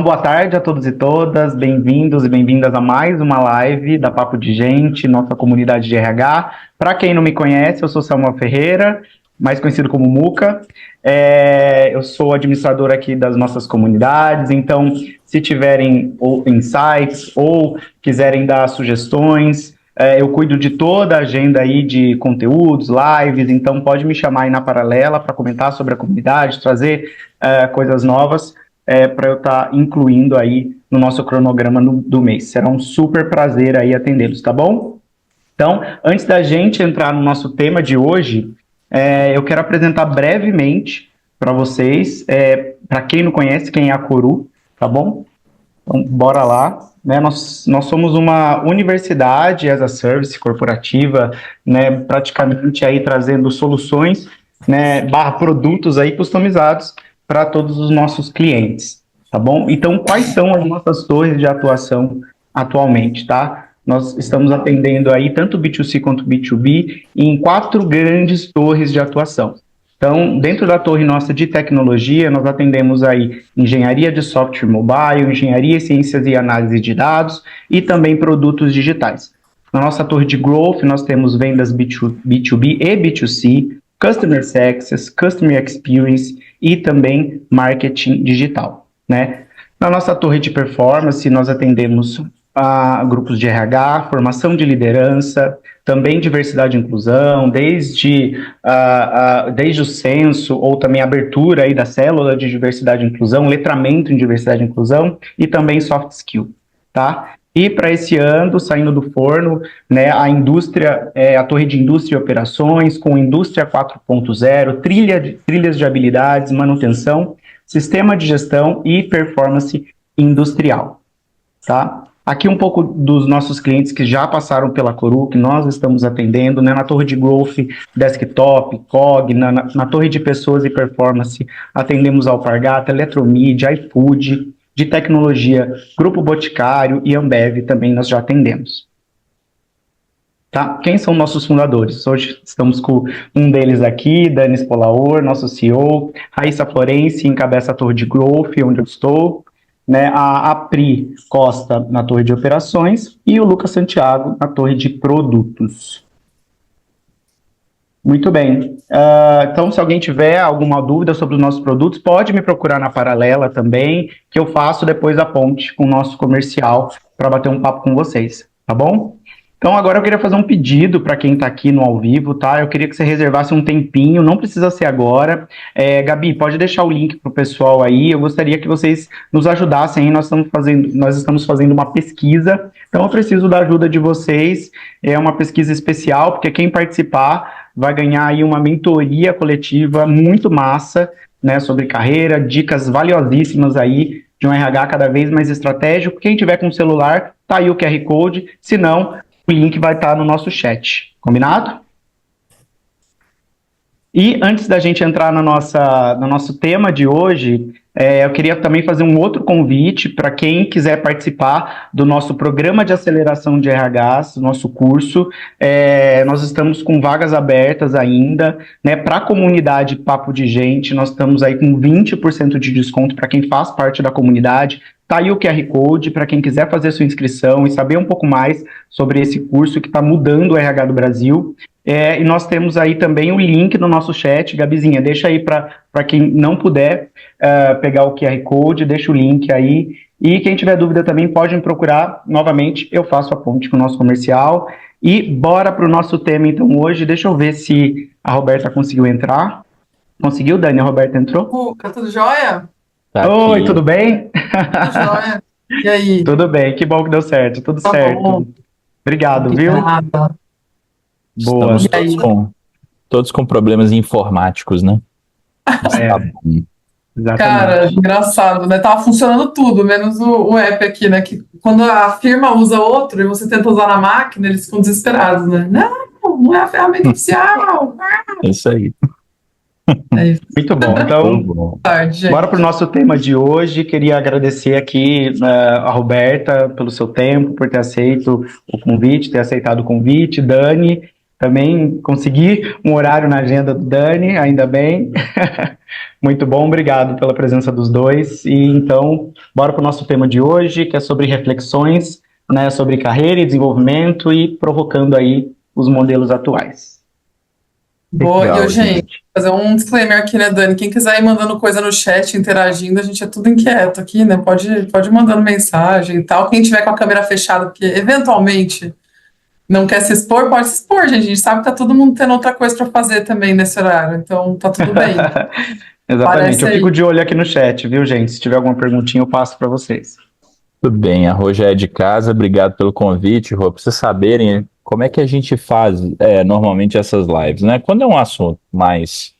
Boa tarde a todos e todas, bem-vindos e bem-vindas a mais uma live da Papo de Gente, nossa comunidade de RH. Para quem não me conhece, eu sou Samuel Ferreira, mais conhecido como Muca. Eu sou administrador aqui das nossas comunidades, então se tiverem insights ou quiserem dar sugestões, eu cuido de toda a agenda aí de conteúdos, lives, então pode me chamar aí na paralela para comentar sobre a comunidade, trazer coisas novas. Para eu estar incluindo aí no nosso cronograma do mês. Será um super prazer aí atendê-los, tá bom? Então, antes da gente entrar no nosso tema de hoje, eu quero apresentar brevemente para vocês, para quem não conhece, quem é a Coru, tá bom? Então, bora lá. Né? Nós somos uma universidade as a service corporativa, né, praticamente aí trazendo soluções, né, produtos aí customizados para todos os nossos clientes, tá bom? Então, quais são as nossas torres de atuação atualmente, tá? Nós estamos atendendo aí tanto B2C quanto B2B em 4 grandes torres de atuação. Então, dentro da torre nossa de tecnologia, nós atendemos aí engenharia de software mobile, engenharia, ciências e análise de dados e também produtos digitais. Na nossa torre de growth, nós temos vendas B2B e B2C, Customer Success, Customer Experience e também Marketing Digital, né? Na nossa torre de performance, nós atendemos a grupos de RH, formação de liderança, também diversidade e inclusão, desde o censo ou também a abertura aí da célula de diversidade e inclusão, letramento em diversidade e inclusão e também soft skill, tá? E para esse ano, saindo do forno, né, a torre de indústria e operações, com indústria 4.0, trilhas de habilidades, manutenção, sistema de gestão e performance industrial. Tá? Aqui um pouco dos nossos clientes que já passaram pela Coru, que nós estamos atendendo, né, na torre de growth, desktop, COG, na torre de pessoas e performance, atendemos Alpargata, Eletromídia, iFood, de tecnologia, Grupo Boticário e Ambev também nós já atendemos. Tá? Quem são nossos fundadores? Hoje estamos com um deles aqui, Dani Spolaor, nosso CEO, Raíssa Florenci, encabeça a torre de growth, onde eu estou, né? A Pri Costa na torre de operações e o Lucas Santiago na torre de produtos. Muito bem. Então, se alguém tiver alguma dúvida sobre os nossos produtos, pode me procurar na paralela também, que eu faço depois a ponte com o nosso comercial para bater um papo com vocês, tá bom? Então, agora eu queria fazer um pedido para quem está aqui no ao vivo, tá? Eu queria que você reservasse um tempinho, não precisa ser agora. Gabi, pode deixar o link para o pessoal aí. Eu gostaria que vocês nos ajudassem. Nós estamos fazendo uma pesquisa, então eu preciso da ajuda de vocês. É uma pesquisa especial, porque quem participar vai ganhar aí uma mentoria coletiva muito massa, né, sobre carreira, dicas valiosíssimas aí de um RH cada vez mais estratégico. Quem tiver com celular, tá aí o QR Code. Se não, o link vai estar no nosso chat, combinado? E antes da gente entrar no nosso tema de hoje, eu queria também fazer um outro convite para quem quiser participar do nosso programa de aceleração de RHs, nosso curso. Nós estamos com vagas abertas ainda, né? Para a comunidade Papo de Gente, nós estamos aí com 20% de desconto para quem faz parte da comunidade. Tá aí o QR Code para quem quiser fazer sua inscrição e saber um pouco mais sobre esse curso que está mudando o RH do Brasil. E nós temos aí também o link no nosso chat. Gabizinha, deixa aí para quem não puder pegar o QR Code, deixa o link aí. E quem tiver dúvida também pode me procurar. Novamente, eu faço a ponte com o nosso comercial. E bora para o nosso tema, então, hoje. Deixa eu ver se a Roberta conseguiu entrar. Conseguiu, Dani? A Roberta entrou? Cuca, tudo jóia? Tá Oi, aqui. tudo bem? Tudo jóia. E aí? Tudo bem, que bom que deu certo, tudo Tá certo. bom. Obrigado, viu? Obrigada. Boa. Estamos E aí? todos com problemas informáticos, né? Mas tá bom. Exatamente. Cara, engraçado, né? Tava funcionando tudo, menos o app aqui, né? Que quando a firma usa outro e você tenta usar na máquina, eles ficam desesperados, né? Não é a ferramenta oficial. É isso aí. É isso. Muito bom. Então, Bom. Tarde, gente. bora para o nosso tema de hoje. Queria agradecer aqui a Roberta pelo seu tempo, por ter aceito o convite, ter aceitado o convite. Dani, Também consegui um horário na agenda do Dani, ainda bem. Muito bom, obrigado pela presença dos dois. E então, bora para o nosso tema de hoje, que é sobre reflexões, né, sobre carreira e desenvolvimento e provocando aí os modelos atuais. Boa, e Legal, eu, gente, fazer um disclaimer aqui, né, Dani? Quem quiser ir mandando coisa no chat, interagindo, a gente é tudo inquieto aqui, né? Pode ir mandando mensagem e tal. Quem tiver com a câmera fechada, porque eventualmente não quer se expor, pode se expor, gente. A gente sabe que tá todo mundo tendo outra coisa para fazer também nesse horário, então tá tudo bem. Exatamente, Parece eu fico aí. de olho aqui no chat, viu, gente? Se tiver alguma perguntinha, eu passo para vocês. tudo bem. A Rô já é de casa, obrigado pelo convite, Rô. Para vocês saberem como é que a gente faz normalmente essas lives, né? Quando é um assunto mais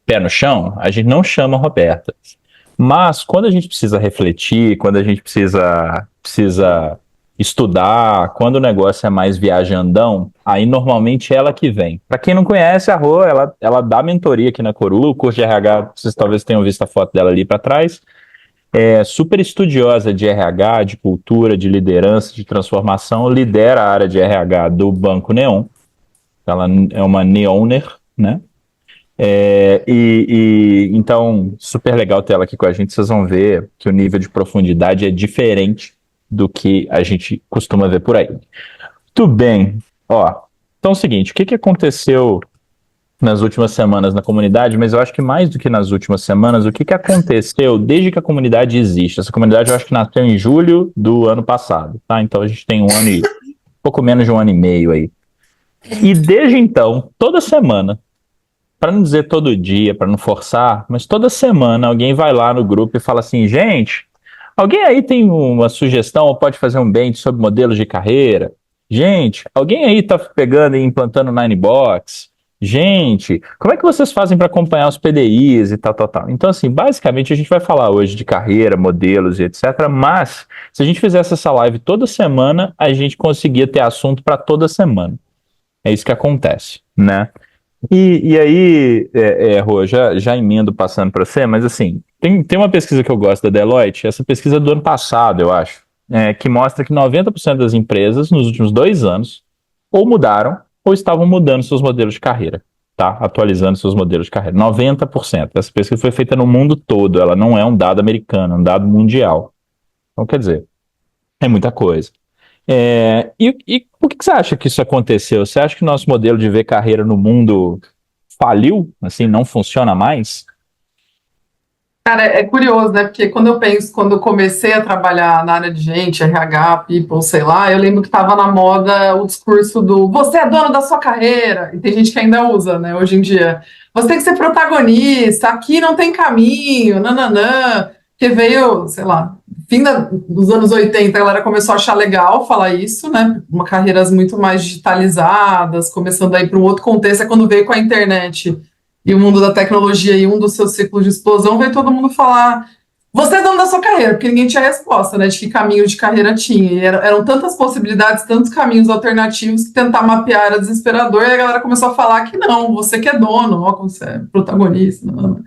pé no chão, a gente não chama a Roberta. Mas quando a gente precisa refletir, quando a gente precisa estudar, quando o negócio é mais viajandão, aí normalmente ela que vem. Para quem não conhece, a Rô, ela dá mentoria aqui na Coru, o curso de RH, vocês talvez tenham visto a foto dela ali para trás. É super estudiosa de RH, de cultura, de liderança, de transformação, lidera a área de RH do Banco Neon. Ela é uma Neoner, né? Então, super legal ter ela aqui com a gente. Vocês vão ver que o nível de profundidade é diferente do que a gente costuma ver por aí. Tudo bem. Ó, então é o seguinte, o que aconteceu nas últimas semanas na comunidade, mas eu acho que mais do que nas últimas semanas, o que aconteceu desde que a comunidade existe? Essa comunidade eu acho que nasceu em julho do ano passado, tá? Então a gente tem pouco menos de um ano e meio aí. E desde então, toda semana, para não dizer todo dia, para não forçar, mas toda semana alguém vai lá no grupo e fala assim, gente, alguém aí tem uma sugestão ou pode fazer um bench sobre modelos de carreira? Gente, alguém aí tá pegando e implantando Ninebox? Gente, como é que vocês fazem para acompanhar os PDIs e tal, tal, tal? Então, assim, basicamente a gente vai falar hoje de carreira, modelos e etc. Mas, se a gente fizesse essa live toda semana, a gente conseguia ter assunto para toda semana. É isso que acontece, né? E aí, Rô, já emendo passando para você, mas assim, tem uma pesquisa que eu gosto da Deloitte, essa pesquisa é do ano passado, eu acho, que mostra que 90% das empresas nos últimos 2 anos ou mudaram ou estavam mudando seus modelos de carreira, tá? Atualizando seus modelos de carreira. 90%. Essa pesquisa foi feita no mundo todo, ela não é um dado americano, é um dado mundial. Então, quer dizer, é muita coisa. E por que você acha que isso aconteceu? Você acha que o nosso modelo de ver carreira no mundo faliu? Assim, não funciona mais? Cara, é curioso, né? Porque quando eu comecei a trabalhar na área de gente, RH, people, sei lá, eu lembro que estava na moda o discurso do você é dono da sua carreira, e tem gente que ainda usa, né, hoje em dia. Você tem que ser protagonista, aqui não tem caminho, nananã, que veio, sei lá, dos anos 80, a galera começou a achar legal falar isso, né? Uma carreiras muito mais digitalizadas, começando a ir para um outro contexto, é quando veio com a internet e o mundo da tecnologia e um dos seus ciclos de explosão, veio todo mundo falar você é dono da sua carreira, porque ninguém tinha resposta, né, de que caminho de carreira tinha. E eram tantas possibilidades, tantos caminhos alternativos que tentar mapear era desesperador, e a galera começou a falar que não, você que é dono, ó, como você é protagonista. Não.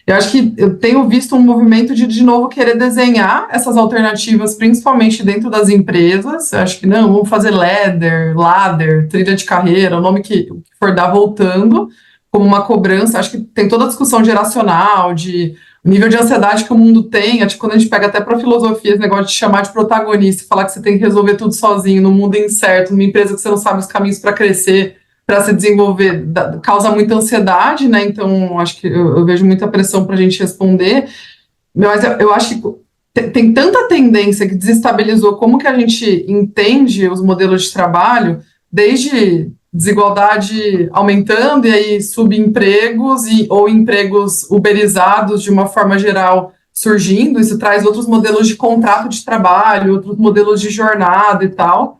Eu acho que eu tenho visto um movimento de novo, querer desenhar essas alternativas, principalmente dentro das empresas. Eu acho que não, vamos fazer ladder, trilha de carreira, o nome que for dar voltando, como uma cobrança. Acho que tem toda a discussão geracional, de o nível de ansiedade que o mundo tem. Acho que quando a gente pega até para filosofia, esse negócio de chamar de protagonista, falar que você tem que resolver tudo sozinho, num mundo incerto, numa empresa que você não sabe os caminhos para crescer, para se desenvolver, causa muita ansiedade, né? Então, acho que eu vejo muita pressão para a gente responder. Mas eu acho que tem tanta tendência que desestabilizou como que a gente entende os modelos de trabalho, desde desigualdade aumentando e aí subempregos ou empregos uberizados de uma forma geral surgindo. Isso traz outros modelos de contrato de trabalho, outros modelos de jornada e tal.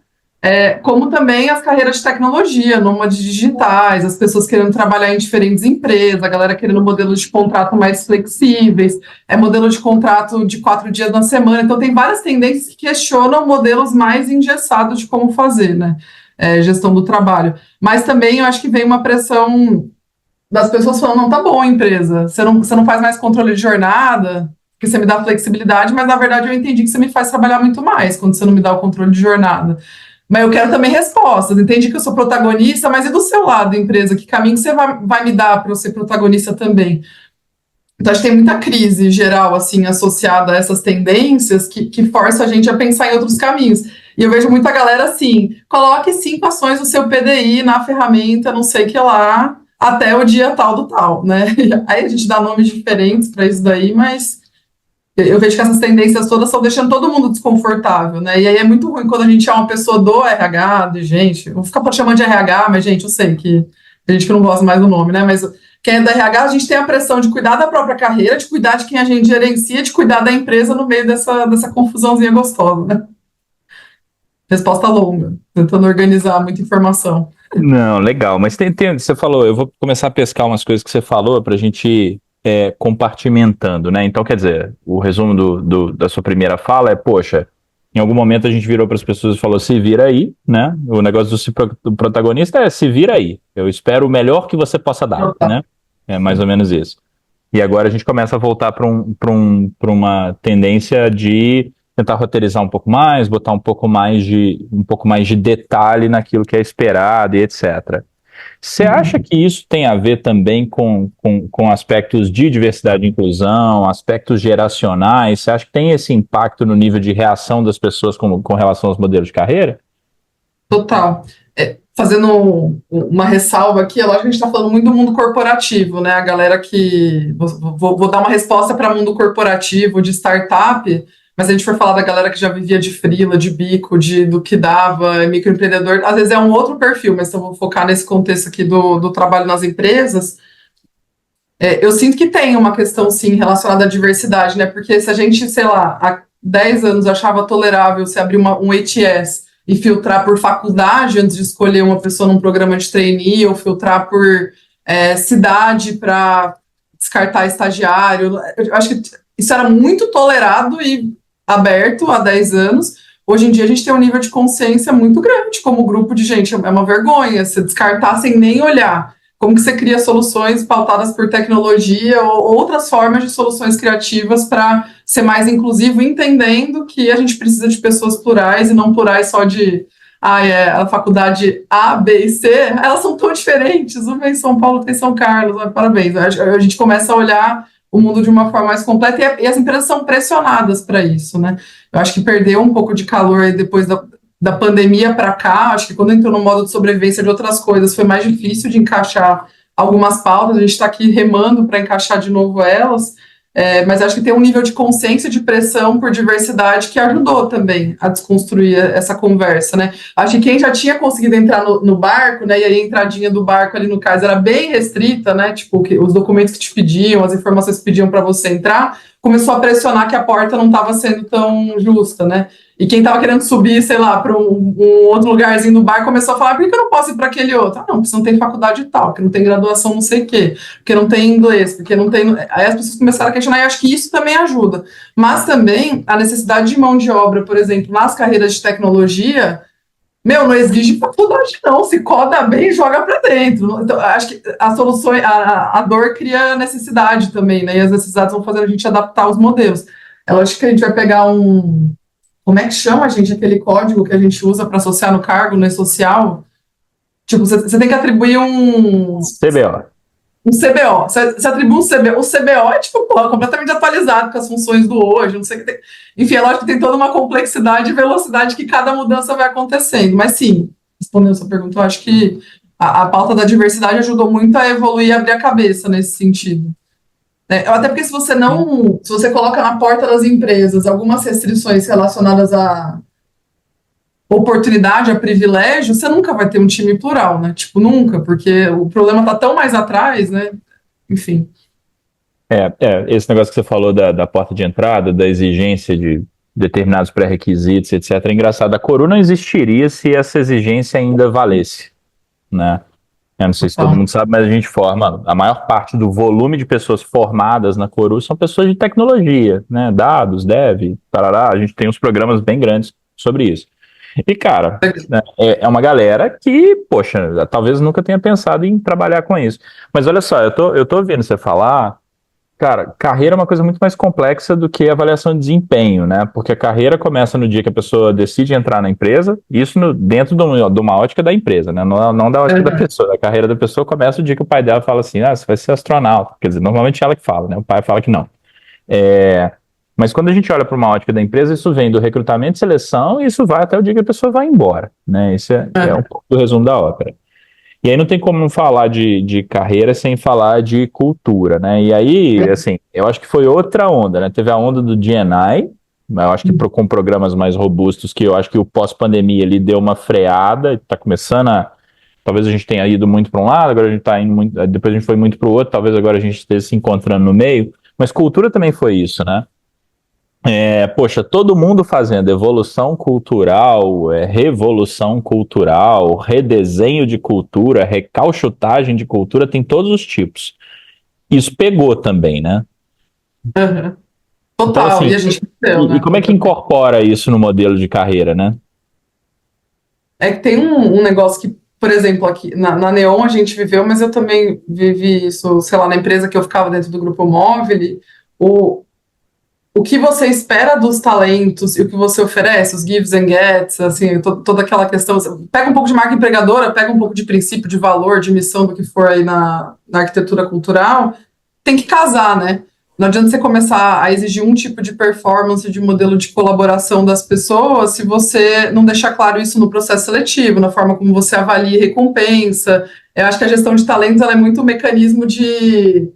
Como também as carreiras de tecnologia, nômades digitais, as pessoas querendo trabalhar em diferentes empresas, a galera querendo modelos de contrato mais flexíveis, modelo de contrato de 4 dias na semana. Então, tem várias tendências que questionam modelos mais engessados de como fazer, né? Gestão do trabalho. Mas também eu acho que vem uma pressão das pessoas falando, não, tá bom, empresa, você não faz mais controle de jornada, porque você me dá flexibilidade, mas na verdade eu entendi que você me faz trabalhar muito mais quando você não me dá o controle de jornada. Mas eu quero também respostas. Entendi que eu sou protagonista, mas e do seu lado, empresa? Que caminho que você vai me dar para eu ser protagonista também? Então, acho que tem muita crise geral, assim, associada a essas tendências que força a gente a pensar em outros caminhos. E eu vejo muita galera assim, coloque 5 ações do seu PDI na ferramenta, não sei o que lá, até o dia tal do tal, né? Aí a gente dá nomes diferentes para isso daí, mas eu vejo que essas tendências todas estão deixando todo mundo desconfortável, né? E aí é muito ruim quando a gente é uma pessoa do RH, de gente, eu vou ficar chamando de RH, mas, gente, eu sei que tem gente que não gosta mais do nome, né? Mas quem é da RH, a gente tem a pressão de cuidar da própria carreira, de cuidar de quem a gente gerencia, de cuidar da empresa no meio dessa confusãozinha gostosa, né? Resposta longa, tentando organizar muita informação. Não, legal, mas você falou, eu vou começar a pescar umas coisas que você falou para a gente ir compartimentando, né? Então, quer dizer, o resumo da sua primeira fala é, poxa, em algum momento a gente virou para as pessoas e falou, se vira aí, né? O negócio do protagonista é se vira aí, eu espero o melhor que você possa dar, né? É mais ou menos isso. E agora a gente começa a voltar para uma tendência de tentar roteirizar um pouco mais, botar um pouco mais de detalhe naquilo que é esperado e etc. Você acha que isso tem a ver também com aspectos de diversidade e inclusão, aspectos geracionais? Você acha que tem esse impacto no nível de reação das pessoas com relação aos modelos de carreira? Total. Fazendo uma ressalva aqui, é lógico que a gente está falando muito do mundo corporativo, né? A galera que. Vou dar uma resposta para mundo corporativo, de startup, mas se a gente for falar da galera que já vivia de freela, de bico, do que dava, microempreendedor, às vezes é um outro perfil, mas eu vou focar nesse contexto aqui do trabalho nas empresas. Eu sinto que tem uma questão, sim, relacionada à diversidade, né? Porque se a gente, sei lá, há 10 anos achava tolerável se abrir um ATS e filtrar por faculdade antes de escolher uma pessoa num programa de trainee, ou filtrar por cidade para descartar estagiário. Eu acho que isso era muito tolerado e aberto há 10 anos. Hoje em dia a gente tem um nível de consciência muito grande como grupo de gente. É uma vergonha se descartar sem nem olhar. Como que você cria soluções pautadas por tecnologia ou outras formas de soluções criativas para ser mais inclusivo, entendendo que a gente precisa de pessoas plurais e não plurais só de a faculdade A, B e C, elas são tão diferentes, uma é em São Paulo, outra em São Carlos, parabéns. A gente começa a olhar o mundo de uma forma mais completa e as empresas são pressionadas para isso, né? Eu acho que perdeu um pouco de calor aí depois da pandemia para cá, acho que quando entrou no modo de sobrevivência de outras coisas, foi mais difícil de encaixar algumas pautas, a gente está aqui remando para encaixar de novo elas, mas acho que tem um nível de consciência e de pressão por diversidade que ajudou também a desconstruir essa conversa, né? Acho que quem já tinha conseguido entrar no barco, né, e aí a entradinha do barco ali no caso era bem restrita, né, tipo, os documentos que te pediam, as informações que pediam para você entrar, começou a pressionar que a porta não estava sendo tão justa, né? E quem estava querendo subir, sei lá, para um outro lugarzinho no bar, começou a falar, por que eu não posso ir para aquele outro? Ah, não, porque você não tem faculdade e tal, porque não tem graduação não sei o quê, porque não tem inglês, porque não tem... Aí as pessoas começaram a questionar, e acho que isso também ajuda. Mas também a necessidade de mão de obra, por exemplo, nas carreiras de tecnologia, não exige faculdade não, se coda bem, joga para dentro. Então, acho que as soluções, a dor cria necessidade também, né? E as necessidades vão fazer a gente adaptar os modelos. É lógico que a gente vai pegar como é que chama, gente, aquele código que a gente usa para associar no cargo, no E-Social? Tipo, você tem que atribuir CBO. Um CBO. Você atribui um CBO. O CBO é, tipo, completamente atualizado com as funções do hoje, não sei o que tem. Enfim, é lógico que tem toda uma complexidade e velocidade que cada mudança vai acontecendo. Mas, sim, respondendo a sua pergunta, eu acho que a pauta da diversidade ajudou muito a evoluir e abrir a cabeça nesse sentido. Até porque se você coloca na porta das empresas algumas restrições relacionadas à oportunidade, a privilégio, você nunca vai ter um time plural, né? Tipo, nunca, porque o problema está tão mais atrás, né? Enfim. Esse negócio que você falou da porta de entrada, da exigência de determinados pré-requisitos, etc. É engraçado. A Coru não existiria se essa exigência ainda valesse, né? Eu não sei se todo mundo sabe, mas a gente forma, a maior parte do volume de pessoas formadas na Coru são pessoas de tecnologia, né? Dados, dev, tarará, a gente tem uns programas bem grandes sobre isso. E, cara, né, é uma galera que, poxa, talvez nunca tenha pensado em trabalhar com isso. Mas olha só, eu tô ouvindo você falar Cara, carreira é uma coisa muito mais complexa do que avaliação de desempenho, né? Porque a carreira começa no dia que a pessoa decide entrar na empresa, isso dentro de uma ótica da empresa, né? Não da ótica da Uhum. pessoa. A carreira da pessoa começa o dia que o pai dela fala assim: ah, você vai ser astronauta. Quer dizer, normalmente é ela que fala, né? O pai fala que não. É, mas quando a gente olha para uma ótica da empresa, isso vem do recrutamento e seleção e isso vai até o dia que a pessoa vai embora, né? Isso é um Uhum. pouco do resumo da ópera. E aí não tem como não falar de carreira sem falar de cultura, né? E aí, assim, eu acho que foi outra onda, né? Teve a onda do D&I, eu acho que com programas mais robustos, que eu acho que o pós-pandemia ele deu uma freada, está começando a. Talvez a gente tenha ido muito para um lado, agora a gente está indo muito. Depois a gente foi muito para o outro, talvez agora a gente esteja se encontrando no meio. Mas cultura também foi isso, né? Poxa, todo mundo fazendo evolução cultural, revolução cultural, redesenho de cultura, recalchutagem de cultura, tem todos os tipos. Isso pegou também, né? Uhum. Então, Total, e assim, a gente perdeu, e né? como é que incorpora isso no modelo de carreira, né? É que tem um negócio que, por exemplo, aqui na Neon a gente viveu, mas eu também vivi isso, sei lá, na empresa que eu ficava dentro do grupo móvel, o, o que você espera dos talentos e o que você oferece, os gives and gets, assim, toda aquela questão. Pega um pouco de marca empregadora, pega um pouco de princípio, de valor, de missão, do que for aí na arquitetura cultural, tem que casar, né? Não adianta você começar a exigir um tipo de performance, de modelo de colaboração das pessoas, se você não deixar claro isso no processo seletivo, na forma como você avalia e recompensa. Eu acho que a gestão de talentos ela é muito um mecanismo de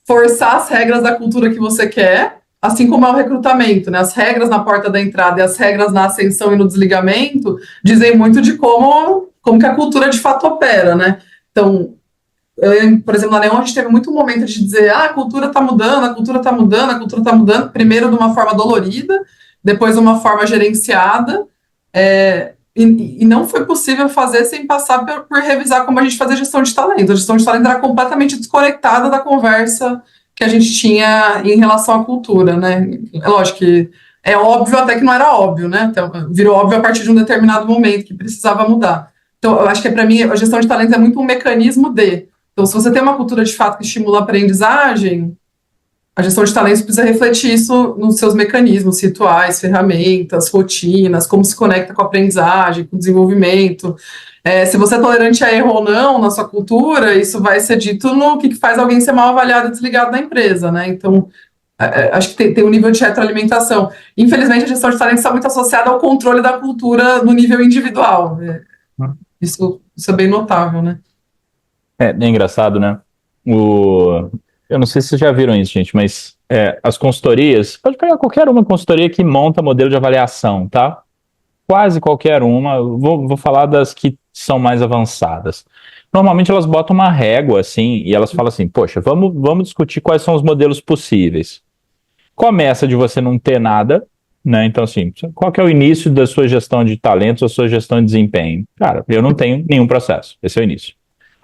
forçar as regras da cultura que você quer, assim como é o recrutamento, né? As regras na porta da entrada e as regras na ascensão e no desligamento dizem muito de como que a cultura de fato opera, né? Então, por exemplo, na Neon a gente teve muito um momento de dizer, a cultura está mudando, a cultura está mudando, a cultura está mudando, primeiro de uma forma dolorida, depois de uma forma gerenciada, e não foi possível fazer sem passar por revisar como a gente fazia gestão de talento. A gestão de talento era completamente desconectada da conversa que a gente tinha em relação à cultura, né? É lógico que é óbvio até que não era óbvio, né? Então, virou óbvio a partir de um determinado momento que precisava mudar. Então, eu acho que para mim a gestão de talentos é muito um mecanismo de. Então, se você tem uma cultura de fato que estimula a aprendizagem, a gestão de talentos precisa refletir isso nos seus mecanismos, rituais, ferramentas, rotinas, como se conecta com a aprendizagem, com o desenvolvimento. Se você é tolerante a erro ou não na sua cultura, isso vai ser dito no que faz alguém ser mal avaliado e desligado da empresa, né? Então, acho que tem um nível de retroalimentação. Infelizmente, a gestão de talentos está muito associada ao controle da cultura no nível individual. Isso é bem notável, né? É engraçado, né? Eu não sei se vocês já viram isso, gente, mas as consultorias, pode pegar qualquer uma consultoria que monta modelo de avaliação, tá? Quase qualquer uma, vou falar das que são mais avançadas. Normalmente elas botam uma régua assim e elas falam assim: poxa, vamos discutir quais são os modelos possíveis. Começa de você não ter nada, né? Então, assim, qual que é o início da sua gestão de talentos ou sua gestão de desempenho? Cara, eu não tenho nenhum processo. Esse é o início.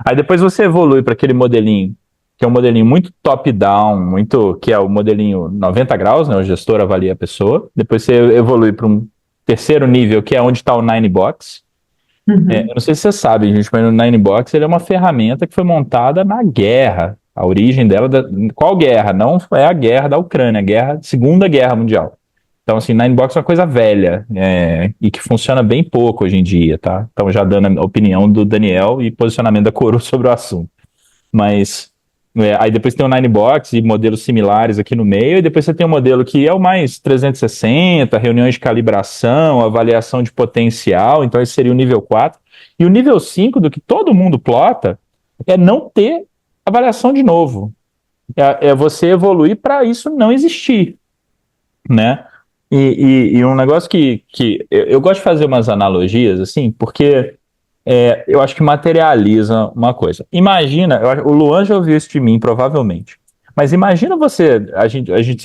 Aí depois você evolui para aquele modelinho, que é um modelinho muito top-down, que é o modelinho 90 graus, né? O gestor avalia a pessoa. Depois você evolui para um terceiro nível, que é onde está o Nine Box. Eu não sei se vocês sabem, gente, mas o Nine Box ele é uma ferramenta que foi montada na guerra. A origem dela, qual guerra? Não é a guerra da Ucrânia, Segunda Guerra Mundial. Então, assim, Nine Box é uma coisa velha e que funciona bem pouco hoje em dia, tá? Então, já dando a opinião do Daniel e posicionamento da Coru sobre o assunto. Mas aí depois tem o Nine Box e modelos similares aqui no meio, e depois você tem um modelo que é o mais 360, reuniões de calibração, avaliação de potencial, então esse seria o nível 4. E o nível 5, do que todo mundo plota, é não ter avaliação de novo. É você evoluir para isso não existir, né? E um negócio que eu gosto de fazer umas analogias, assim, porque eu acho que materializa uma coisa. Imagina, o Luan já ouviu isso de mim, provavelmente. Mas imagina você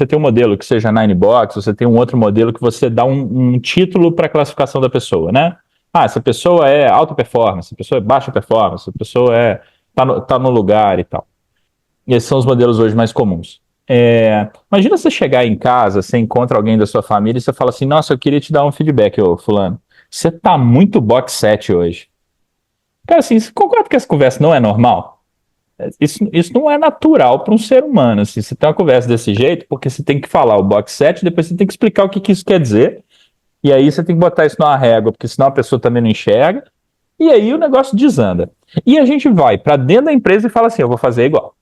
tem um modelo que seja Nine Box, você tem um outro modelo que você dá um título para a classificação da pessoa, né? Ah, essa pessoa é alta performance, essa pessoa é baixa performance, essa pessoa tá no lugar e tal. E esses são os modelos hoje mais comuns. Imagina você chegar em casa, você encontra alguém da sua família e você fala assim: nossa, eu queria te dar um feedback, ô fulano. Você tá muito box set hoje. Cara, assim, você concorda que essa conversa não é normal? Isso não é natural para um ser humano. Assim, você tem uma conversa desse jeito, porque você tem que falar o box set, depois você tem que explicar o que isso quer dizer, e aí você tem que botar isso numa régua, porque senão a pessoa também não enxerga, e aí o negócio desanda. E a gente vai para dentro da empresa e fala assim, eu vou fazer igual.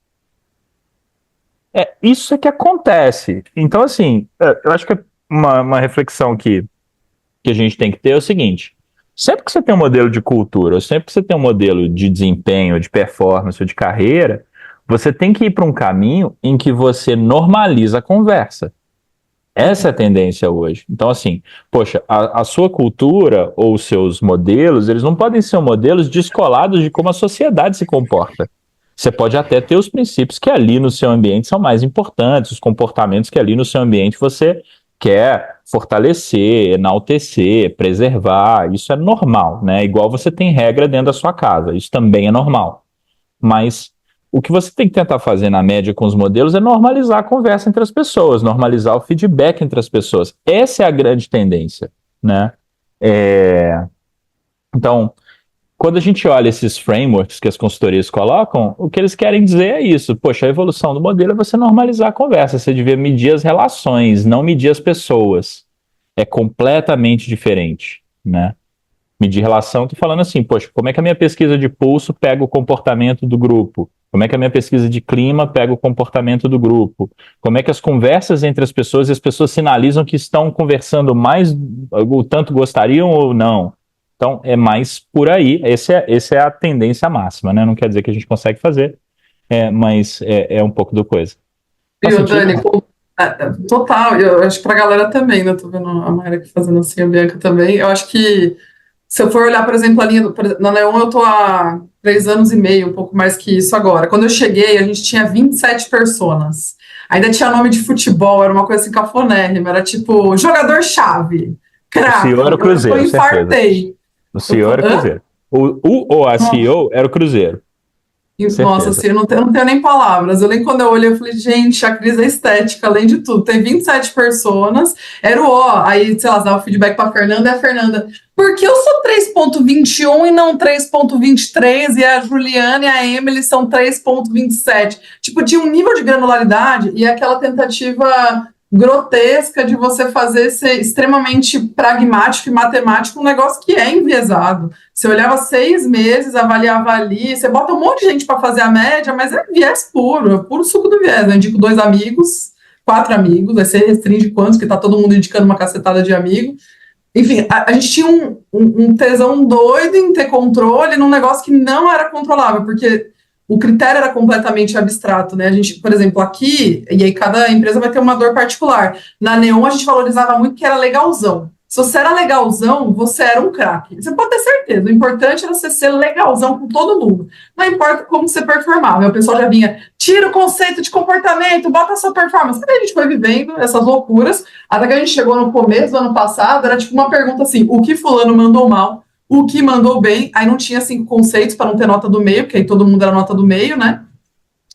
Isso é que acontece. Então, assim, eu acho que uma reflexão que a gente tem que ter é o seguinte: sempre que você tem um modelo de cultura, ou sempre que você tem um modelo de desempenho, de performance, ou de carreira, você tem que ir para um caminho em que você normaliza a conversa. Essa é a tendência hoje. Então, assim, poxa, a sua cultura ou os seus modelos, eles não podem ser modelos descolados de como a sociedade se comporta. Você pode até ter os princípios que ali no seu ambiente são mais importantes, os comportamentos que ali no seu ambiente você quer fortalecer, enaltecer, preservar. Isso é normal, né? Igual você tem regra dentro da sua casa, isso também é normal. Mas o que você tem que tentar fazer na média com os modelos é normalizar a conversa entre as pessoas, normalizar o feedback entre as pessoas. Essa é a grande tendência, né? Então, quando a gente olha esses frameworks que as consultorias colocam, o que eles querem dizer é isso. Poxa, a evolução do modelo é você normalizar a conversa. Você devia medir as relações, não medir as pessoas. É completamente diferente, né? Medir relação, tô falando assim, poxa, como é que a minha pesquisa de pulso pega o comportamento do grupo? Como é que a minha pesquisa de clima pega o comportamento do grupo? Como é que as conversas entre as pessoas e as pessoas sinalizam que estão conversando mais, o tanto gostariam ou não? Então, é mais por aí. Essa é a tendência máxima, né? Não quer dizer que a gente consegue fazer, mas é um pouco do coisa. Faz Viu, sentido? Dani? Total, eu acho que pra galera também, né? Tô vendo a Mayra aqui fazendo assim, a Bianca também. Eu acho que se eu for olhar, por exemplo, a linha na Neon, eu tô há 3 anos e meio, um pouco mais que isso agora. Quando eu cheguei, a gente tinha 27 personas. Ainda tinha nome de futebol, era uma coisa assim cafonérrima, era tipo jogador-chave, O craque. CEO era o Cruzeiro, Eu certeza. infartei. O CEO era o Cruzeiro. Ou a CEO era o Cruzeiro. Nossa, Certeza. assim, eu não tenho nem palavras. Eu lembro quando eu olhei, eu falei, gente, a crise é estética, além de tudo. Tem 27 personas, era o ó. Aí, sei lá, dava o feedback pra Fernanda, e a Fernanda, por que eu sou 3.21 e não 3.23? E a Juliana e a Emily são 3.27? Tipo, tinha um nível de granularidade e aquela tentativa grotesca de você fazer ser extremamente pragmático e matemático, um negócio que é enviesado. Você olhava 6 meses, avaliava ali, você bota um monte de gente para fazer a média, mas é viés puro, é puro suco do viés. Eu indico 2 amigos, 4 amigos, aí você restringe quantos, que tá todo mundo indicando uma cacetada de amigo. Enfim, a gente tinha um tesão doido em ter controle num negócio que não era controlável, porque o critério era completamente abstrato, né? A gente, por exemplo, aqui, e aí cada empresa vai ter uma dor particular. Na Neon, a gente valorizava muito que era legalzão. Se você era legalzão, você era um craque. Você pode ter certeza. O importante era você ser legalzão com todo mundo. Não importa como você performava. O pessoal já vinha, tira o conceito de comportamento, bota a sua performance. Aí a gente foi vivendo essas loucuras, até que a gente chegou no começo do ano passado, era tipo uma pergunta assim, o que fulano mandou mal? O que mandou bem? Aí não tinha 5 conceitos para não ter nota do meio, porque aí todo mundo era nota do meio, né?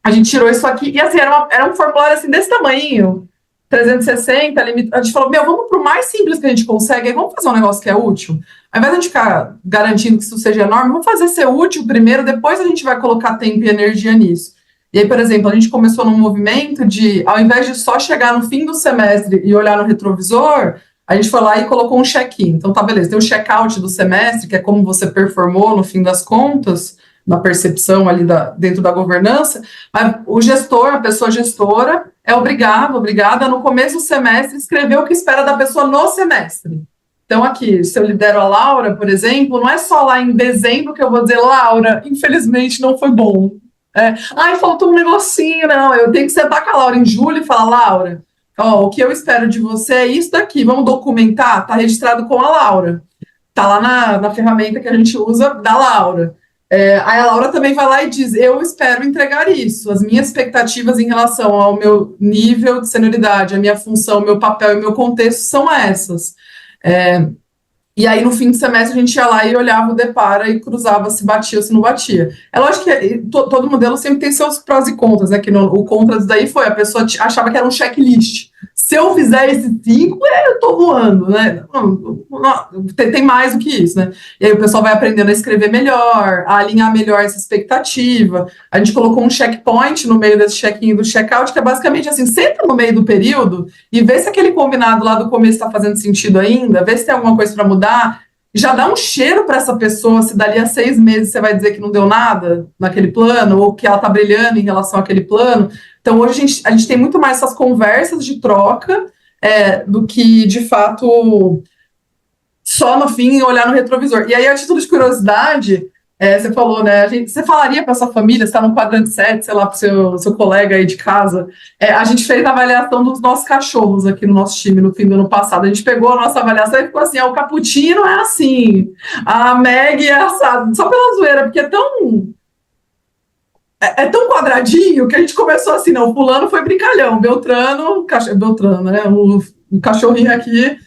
A gente tirou isso aqui, e assim, era um formulário assim, desse tamanho, 360, a gente falou, vamos pro mais simples que a gente consegue, aí vamos fazer um negócio que é útil. Ao invés de a gente ficar garantindo que isso seja enorme, vamos fazer ser útil primeiro, depois a gente vai colocar tempo e energia nisso. E aí, por exemplo, a gente começou num movimento de, ao invés de só chegar no fim do semestre e olhar no retrovisor, a gente foi lá e colocou um check-in. Então, tá, beleza, tem o check-out do semestre, que é como você performou no fim das contas, na percepção ali dentro da governança, mas o gestor, a pessoa gestora, é obrigada, no começo do semestre, escrever o que espera da pessoa no semestre. Então, aqui, se eu lidero a Laura, por exemplo, não é só lá em dezembro que eu vou dizer, Laura, infelizmente não foi bom. Ai, faltou um negocinho, não, eu tenho que sentar com a Laura em julho e falar, Laura, o que eu espero de você é isso daqui, vamos documentar? Tá registrado com a Laura. Tá lá na ferramenta que a gente usa da Laura. Aí a Laura também vai lá e diz, eu espero entregar isso. As minhas expectativas em relação ao meu nível de senioridade, a minha função, o meu papel e o meu contexto são essas. E aí, no fim do semestre, a gente ia lá e olhava o Depara e cruzava se batia ou se não batia. É lógico que todo modelo sempre tem seus prós e contras, né? Que o contra disso daí foi, a pessoa achava que era um checklist. Se eu fizer esse 5, eu tô voando, né? Tem mais do que isso, né? E aí o pessoal vai aprendendo a escrever melhor, a alinhar melhor essa expectativa. A gente colocou um checkpoint no meio desse check-in do check-out, que é basicamente assim, senta no meio do período e vê se aquele combinado lá do começo está fazendo sentido ainda, vê se tem alguma coisa para mudar. Já dá um cheiro para essa pessoa se dali a 6 meses você vai dizer que não deu nada naquele plano, ou que ela está brilhando em relação àquele plano. Então, hoje a gente tem muito mais essas conversas de troca do que, de fato, só no fim olhar no retrovisor. E aí, a título de curiosidade, você falou, né? Você falaria para sua família, você está no quadrante 7, sei lá, para o seu colega aí de casa. A gente fez a avaliação dos nossos cachorros aqui no nosso time no fim do ano passado. A gente pegou a nossa avaliação e ficou assim: o Cappuccino é assim, a Meg é assado, só pela zoeira, porque é tão quadradinho que a gente começou assim, não, o fulano foi brincalhão, Beltrano, né? O cachorrinho aqui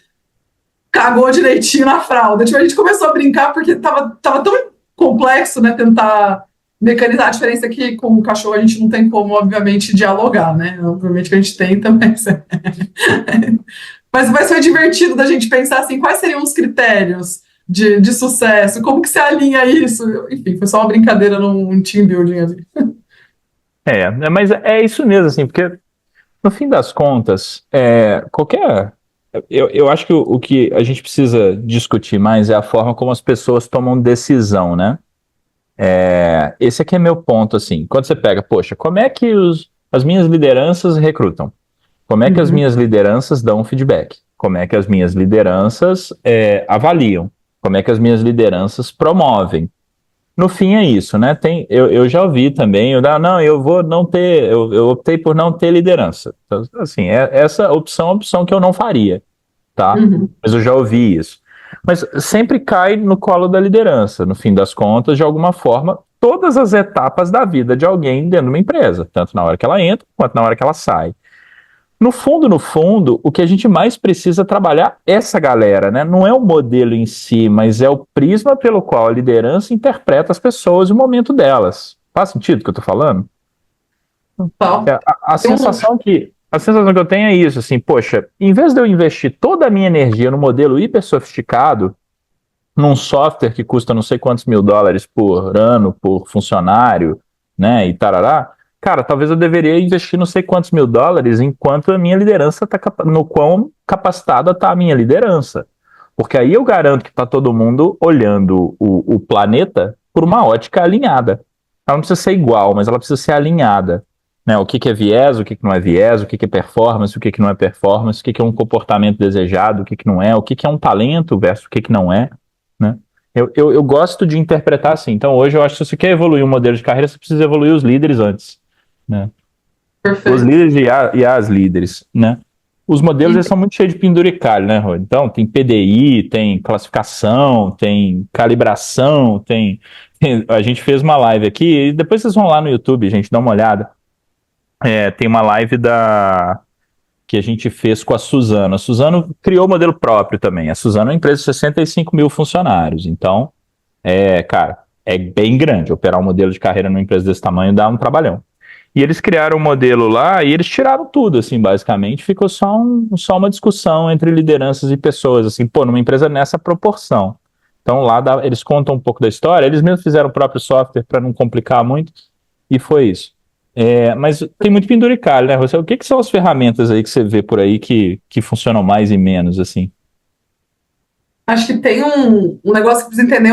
cagou direitinho na fralda. Tipo, a gente começou a brincar porque tava tão complexo, né? Tentar mecanizar a diferença que com o cachorro a gente não tem como, obviamente, dialogar, né? Obviamente que a gente tenta, mas vai ser divertido da gente pensar assim, quais seriam os critérios de sucesso, como que se alinha isso? Enfim, foi só uma brincadeira num team building ali. Mas é isso mesmo, assim, porque no fim das contas, qualquer. Eu acho que o que a gente precisa discutir mais é a forma como as pessoas tomam decisão, né? Esse aqui é meu ponto, assim. Quando você pega, poxa, como é que as minhas lideranças recrutam? Como é que as minhas lideranças dão feedback? Como é que as minhas lideranças avaliam? Como é que as minhas lideranças promovem? No fim é isso, né? Eu já ouvi também, eu optei por não ter liderança. Então, assim, essa opção é uma opção que eu não faria, tá? Mas eu já ouvi isso. Mas sempre cai no colo da liderança, no fim das contas, de alguma forma, todas as etapas da vida de alguém dentro de uma empresa, tanto na hora que ela entra, quanto na hora que ela sai. No fundo, o que a gente mais precisa trabalhar é essa galera, né? Não é o modelo em si, mas é o prisma pelo qual a liderança interpreta as pessoas e o momento delas. Faz sentido o que eu tô falando? A sensação que eu tenho é isso, assim, poxa, em vez de eu investir toda a minha energia no modelo hiper sofisticado, num software que custa não sei quantos $1.000 por ano, por funcionário, né, e tarará, cara, talvez eu deveria investir não sei quantos $1.000 enquanto a minha liderança está no quão capacitada está a minha liderança. Porque aí eu garanto que está todo mundo olhando o planeta por uma ótica alinhada. Ela não precisa ser igual, mas ela precisa ser alinhada. Né? O que é viés, o que não é viés, o que é performance, o que não é performance, o que é um comportamento desejado, o que não é, o que é um talento versus o que não é. Né? Eu gosto de interpretar assim. Então, hoje eu acho que se você quer evoluir um modelo de carreira, você precisa evoluir os líderes antes. Né? Os líderes e as líderes, né? Os modelos eles são muito cheios de penduricalho, né, Rô? Então, tem PDI, tem classificação, tem calibração, a gente fez uma live aqui, e depois vocês vão lá no YouTube, gente, dá uma olhada. Tem uma live que a gente fez com a Suzano. A Suzano criou o modelo próprio também. A Suzano é uma empresa de 65 mil funcionários. Então, cara, é bem grande. Operar um modelo de carreira numa empresa desse tamanho dá um trabalhão. E eles criaram um modelo lá e eles tiraram tudo, assim, basicamente. Ficou só uma discussão entre lideranças e pessoas, assim, numa empresa nessa proporção. Então, lá eles contam um pouco da história. Eles mesmos fizeram o próprio software para não complicar muito. E foi isso. Mas tem muito penduricalho, né, Rosel? O que são as ferramentas aí que você vê por aí que funcionam mais e menos, assim? Acho que tem um negócio que precisa entender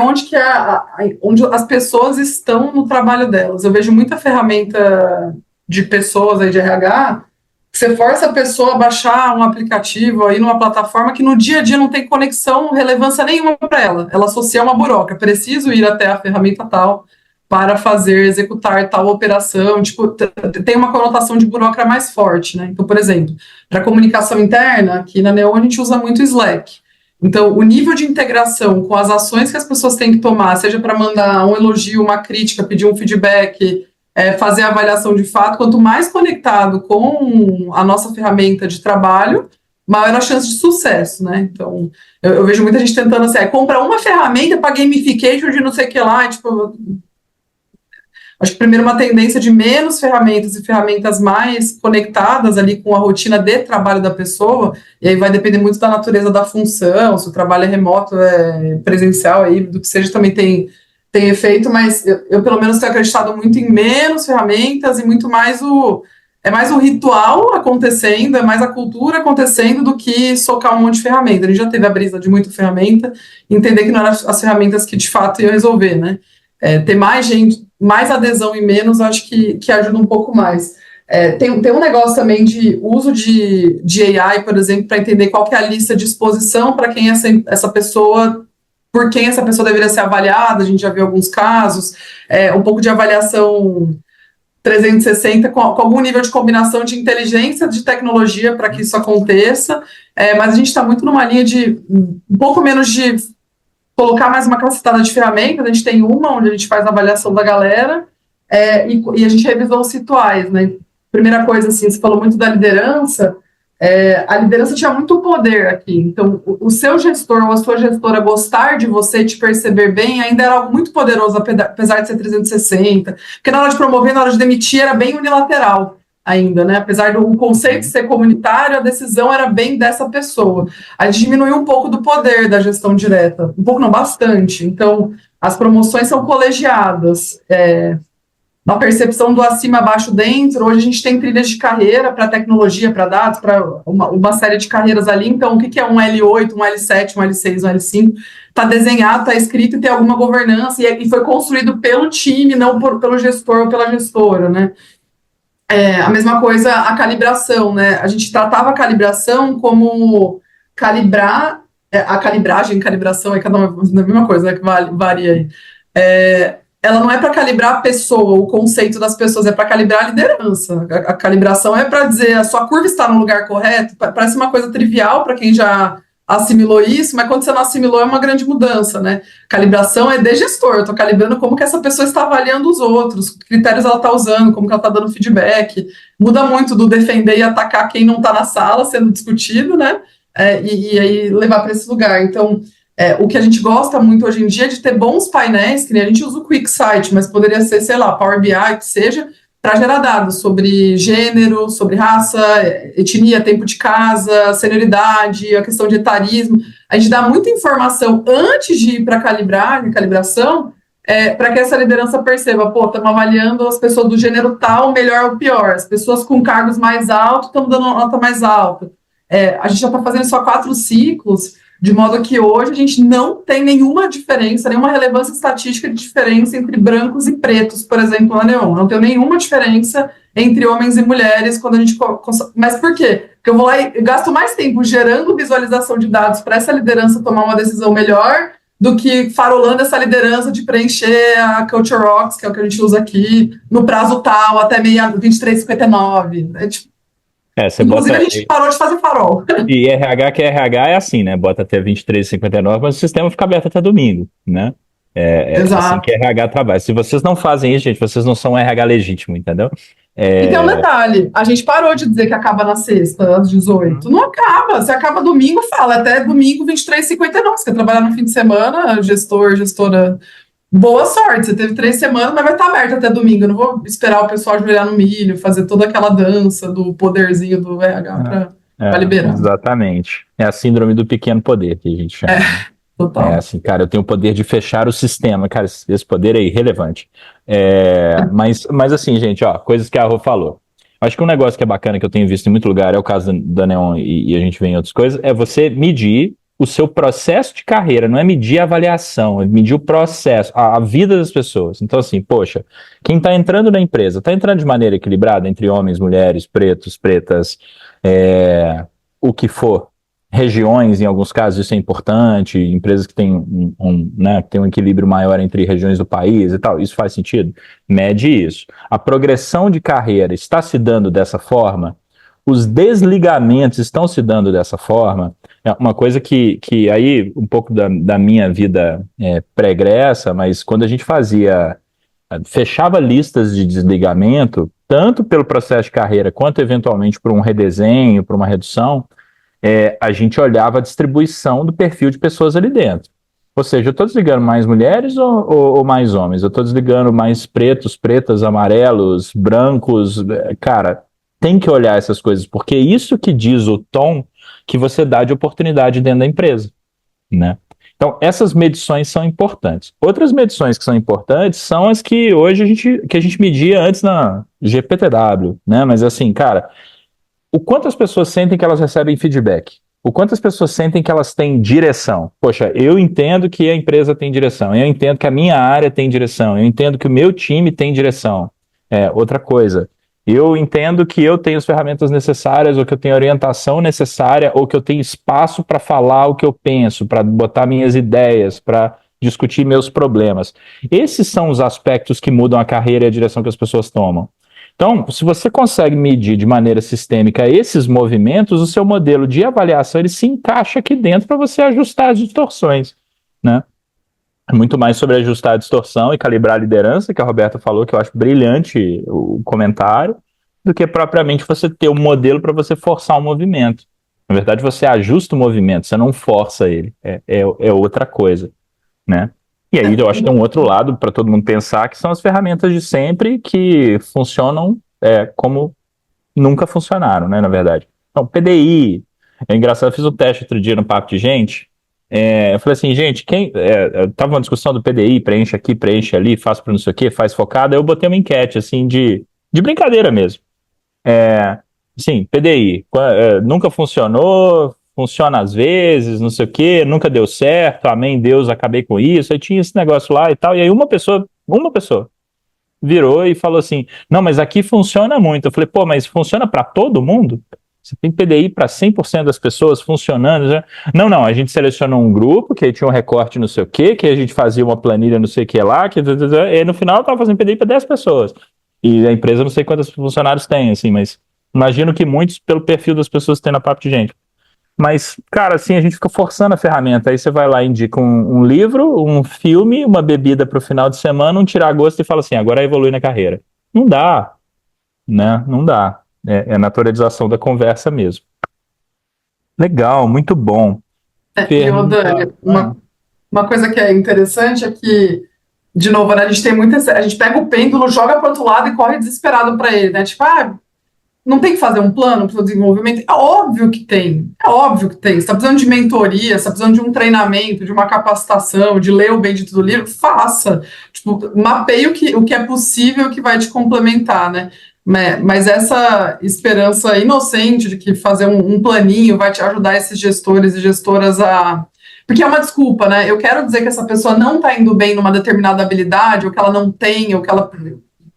onde as pessoas estão no trabalho delas. Eu vejo muita ferramenta de pessoas aí de RH que você força a pessoa a baixar um aplicativo aí numa plataforma que no dia a dia não tem conexão, relevância nenhuma para ela. Ela associa uma burocracia. Preciso ir até a ferramenta tal para executar tal operação. Tipo, tem uma conotação de burocracia mais forte, né? Então, por exemplo, para comunicação interna, aqui na Neon a gente usa muito Slack. Então, o nível de integração com as ações que as pessoas têm que tomar, seja para mandar um elogio, uma crítica, pedir um feedback, fazer a avaliação de fato, quanto mais conectado com a nossa ferramenta de trabalho, maior a chance de sucesso, né? Então, eu vejo muita gente tentando assim, comprar uma ferramenta para gamification de não sei o que lá, tipo, Acho que primeiro uma tendência de menos ferramentas e ferramentas mais conectadas ali com a rotina de trabalho da pessoa, e aí vai depender muito da natureza da função, se o trabalho é remoto, é presencial, aí do que seja também tem efeito, mas eu pelo menos tenho acreditado muito em menos ferramentas e muito mais é mais o ritual acontecendo, é mais a cultura acontecendo do que socar um monte de ferramenta. A gente já teve a brisa de muita ferramenta, entender que não eram as ferramentas que de fato iam resolver, né? Ter mais gente, mais adesão e menos, acho que ajuda um pouco mais. Tem um negócio também de uso de AI, por exemplo, para entender qual que é a lista de exposição para quem essa pessoa, por quem essa pessoa deveria ser avaliada, a gente já viu alguns casos, um pouco de avaliação 360 com algum nível de combinação de inteligência, de tecnologia para que isso aconteça, mas a gente está muito numa linha de um pouco menos de colocar mais uma cacetada de ferramentas. A gente tem uma onde a gente faz a avaliação da galera e a gente revisou os rituais, né? Primeira coisa, assim, você falou muito da liderança, a liderança tinha muito poder aqui, então o seu gestor ou a sua gestora gostar de você, te perceber bem, ainda era algo muito poderoso, apesar de ser 360, porque na hora de promover, na hora de demitir, era bem unilateral ainda, né? Apesar do conceito ser comunitário, a decisão era bem dessa pessoa. A gente diminuiu um pouco do poder da gestão direta, um pouco não, bastante, então as promoções são colegiadas, na percepção do acima, abaixo, dentro. Hoje a gente tem trilhas de carreira para tecnologia, para dados, para uma série de carreiras ali. Então, o que é um L8, um L7, um L6, um L5? Está desenhado, está escrito e tem alguma governança e foi construído pelo time, não pelo gestor ou pela gestora, né? A mesma coisa a calibração, né? A gente tratava a calibração como calibrar, a calibração é cada uma a mesma coisa, né? Que varia aí. Ela não é para calibrar a pessoa, o conceito das pessoas, é para calibrar a liderança. A calibração é para dizer a sua curva está no lugar correto. Parece uma coisa trivial para quem já assimilou isso, mas quando você não assimilou é uma grande mudança, né? Calibração é de gestor, eu estou calibrando como que essa pessoa está avaliando os outros, que critérios ela está usando, como que ela está dando feedback. Muda muito do defender e atacar quem não está na sala sendo discutido, né? E aí levar para esse lugar. Então, o que a gente gosta muito hoje em dia é de ter bons painéis, que nem a gente usa o QuickSight, mas poderia ser, sei lá, Power BI, que seja, para gerar dados sobre gênero, sobre raça, etnia, tempo de casa, senioridade, a questão de etarismo. A gente dá muita informação antes de ir para calibração, para que essa liderança perceba, estamos avaliando as pessoas do gênero tal, melhor ou pior, as pessoas com cargos mais altos estamos dando uma nota mais alta. A gente já está fazendo só 4 ciclos, de modo que hoje a gente não tem nenhuma diferença, nenhuma relevância estatística de diferença entre brancos e pretos, por exemplo, na Neon. Não tem nenhuma diferença entre homens e mulheres quando a gente... Mas por quê? Porque eu vou lá e gasto mais tempo gerando visualização de dados para essa liderança tomar uma decisão melhor do que farolando essa liderança de preencher a Culture Rocks, que é o que a gente usa aqui, no prazo tal, até 23h59. Inclusive, a gente parou de fazer farol. E RH, que é RH, é assim, né? Bota até 23h59, mas o sistema fica aberto até domingo, né? Assim que RH trabalha. Se vocês não fazem isso, gente, vocês não são RH legítimo, entendeu? E tem um detalhe, a gente parou de dizer que acaba na sexta, às 18. Não acaba, se acaba domingo, fala até domingo 23h59. Você quer trabalhar no fim de semana, gestora... Boa sorte, você teve 3 semanas, mas vai estar aberto até domingo. Eu não vou esperar o pessoal ajoelhar no milho, fazer toda aquela dança do poderzinho do RH para liberar. Exatamente. É a síndrome do pequeno poder que a gente chama. Total. Assim, cara, eu tenho o poder de fechar o sistema. Cara, esse poder é irrelevante. Mas assim, gente, coisas que a Rô falou. Acho que um negócio que é bacana, que eu tenho visto em muito lugar, é o caso da Neon e a gente vê em outras coisas, é você medir o seu processo de carreira, não é medir a avaliação, é medir o processo, a vida das pessoas. Então, assim, poxa, quem está entrando na empresa, está entrando de maneira equilibrada entre homens, mulheres, pretos, pretas, o que for, regiões, em alguns casos isso é importante, empresas que têm né, que têm um equilíbrio maior entre regiões do país e tal, isso faz sentido? Mede isso. A progressão de carreira está se dando dessa forma? Os desligamentos estão se dando dessa forma? É uma coisa que aí, um pouco da minha vida pregressa, mas quando a gente fechava listas de desligamento, tanto pelo processo de carreira, quanto eventualmente por um redesenho, por uma redução, a gente olhava a distribuição do perfil de pessoas ali dentro. Ou seja, eu estou desligando mais mulheres ou mais homens? Eu estou desligando mais pretos, pretas, amarelos, brancos. Cara, tem que olhar essas coisas, porque é isso que diz o tom que você dá de oportunidade dentro da empresa, né? Então, essas medições são importantes. Outras medições que são importantes são as que hoje a gente media antes na GPTW, né? Mas assim, cara, o quanto as pessoas sentem que elas recebem feedback? O quanto as pessoas sentem que elas têm direção? Poxa, eu entendo que a empresa tem direção, eu entendo que a minha área tem direção, eu entendo que o meu time tem direção. Outra coisa, eu entendo que eu tenho as ferramentas necessárias, ou que eu tenho a orientação necessária, ou que eu tenho espaço para falar o que eu penso, para botar minhas ideias, para discutir meus problemas. Esses são os aspectos que mudam a carreira e a direção que as pessoas tomam. Então, se você consegue medir de maneira sistêmica esses movimentos, o seu modelo de avaliação ele se encaixa aqui dentro para você ajustar as distorções, né? É muito mais sobre ajustar a distorção e calibrar a liderança, que a Roberta falou, que eu acho brilhante o comentário, do que propriamente você ter um modelo para você forçar um movimento. Na verdade, você ajusta o movimento, você não força ele. É outra coisa, né? E aí eu acho que tem um outro lado para todo mundo pensar, que são as ferramentas de sempre que funcionam como nunca funcionaram, né, na verdade. Então, PDI, é engraçado, eu fiz um teste outro dia no Papo de Gente, eu falei assim, gente, tava uma discussão do PDI, preenche aqui, preenche ali, faz para não sei o quê, faz focada, eu botei uma enquete, assim, de brincadeira mesmo. Sim, PDI, nunca funcionou, funciona às vezes, não sei o quê, nunca deu certo, amém, Deus, acabei com isso, aí tinha esse negócio lá e tal, e aí uma pessoa virou e falou assim, não, mas aqui funciona muito. Eu falei, pô, mas funciona para todo mundo? Você tem PDI para 100% das pessoas funcionando? Já? Não, não, a gente selecionou um grupo, que aí tinha um recorte não sei o quê, que a gente fazia uma planilha não sei o que lá, e no final eu estava fazendo PDI para 10 pessoas. E a empresa não sei quantos funcionários tem, assim, mas imagino que muitos pelo perfil das pessoas que tem na Papo de Gente. Mas, cara, assim, a gente fica forçando a ferramenta. Aí você vai lá e indica um livro, um filme, uma bebida para o final de semana, um tira-gosto e fala assim, agora evolui na carreira. Não dá, né? Não dá. É naturalização da conversa mesmo. Legal, muito bom. E o Dani, uma coisa que é interessante é que, de novo, né, a gente tem a gente pega o pêndulo, joga para o outro lado e corre desesperado para ele, né? Tipo, não tem que fazer um plano para o desenvolvimento? É óbvio que tem. É óbvio que tem. Você está precisando de mentoria, você está precisando de um treinamento, de uma capacitação, de ler o bendito do livro, faça. Tipo, mapeie o que é possível que vai te complementar, né? Mas essa esperança inocente de que fazer um planinho vai te ajudar esses gestores e gestoras a. Porque é uma desculpa, né? Eu quero dizer que essa pessoa não está indo bem numa determinada habilidade, ou que ela não tem,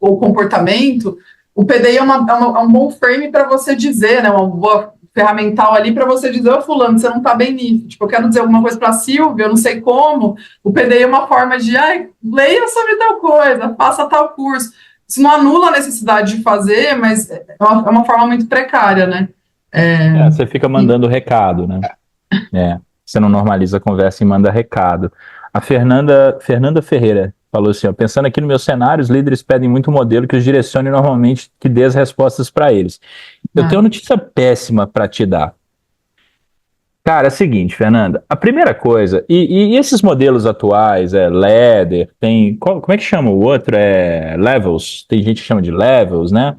ou comportamento. O PDI é um bom frame para você dizer, né? Uma boa ferramental ali para você dizer, ô fulano, você não está bem nisso. Tipo, eu quero dizer alguma coisa para a Silvia, eu não sei como. O PDI é uma forma de, leia sobre tal coisa, faça tal curso. Isso não anula a necessidade de fazer, mas é uma forma muito precária, né? Você fica mandando recado, né? Você não normaliza a conversa e manda recado. A Fernanda Ferreira falou assim, ó, pensando aqui no meu cenário, os líderes pedem muito modelo que os direcione normalmente, que dê as respostas para eles. Eu tenho uma notícia péssima para te dar. Cara, é o seguinte, Fernanda, a primeira coisa, e esses modelos atuais, Ladder, como é que chama o outro? Levels, tem gente que chama de Levels, né?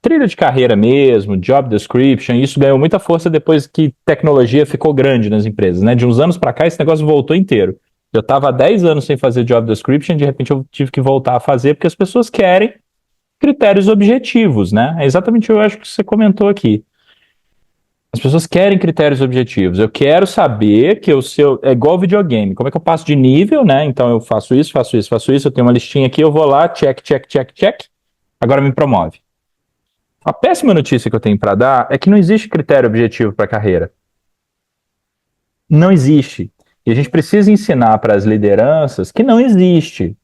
Trilha de carreira mesmo, job description, isso ganhou muita força depois que tecnologia ficou grande nas empresas, né? De uns anos para cá, esse negócio voltou inteiro. Eu estava há 10 anos sem fazer job description, de repente eu tive que voltar a fazer, porque as pessoas querem critérios objetivos, né? É exatamente o que eu acho que você comentou aqui. As pessoas querem critérios objetivos. Eu quero saber que é igual videogame. Como é que eu passo de nível, né? Então eu faço isso, eu tenho uma listinha aqui, eu vou lá, check, agora me promove. A péssima notícia que eu tenho para dar é que não existe critério objetivo para a carreira. Não existe. E a gente precisa ensinar para as lideranças que não existe.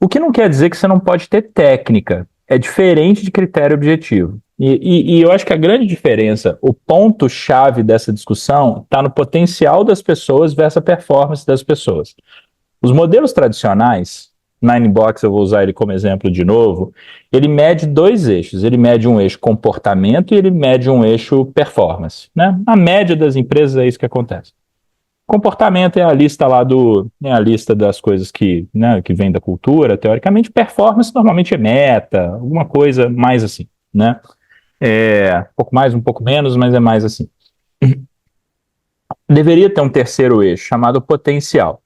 O que não quer dizer que você não pode ter técnica. É diferente de critério objetivo. E eu acho que a grande diferença, o ponto-chave dessa discussão, está no potencial das pessoas versus a performance das pessoas. Os modelos tradicionais, Ninebox, eu vou usar ele como exemplo de novo, ele mede dois eixos. Ele mede um eixo comportamento e ele mede um eixo performance, né? A média das empresas é isso que acontece. Comportamento é a lista lá é a lista das coisas que, né, que vem da cultura, teoricamente. Performance normalmente é meta, alguma coisa mais assim, né? Um pouco mais, um pouco menos, mas é mais assim. Deveria ter um terceiro eixo, chamado potencial.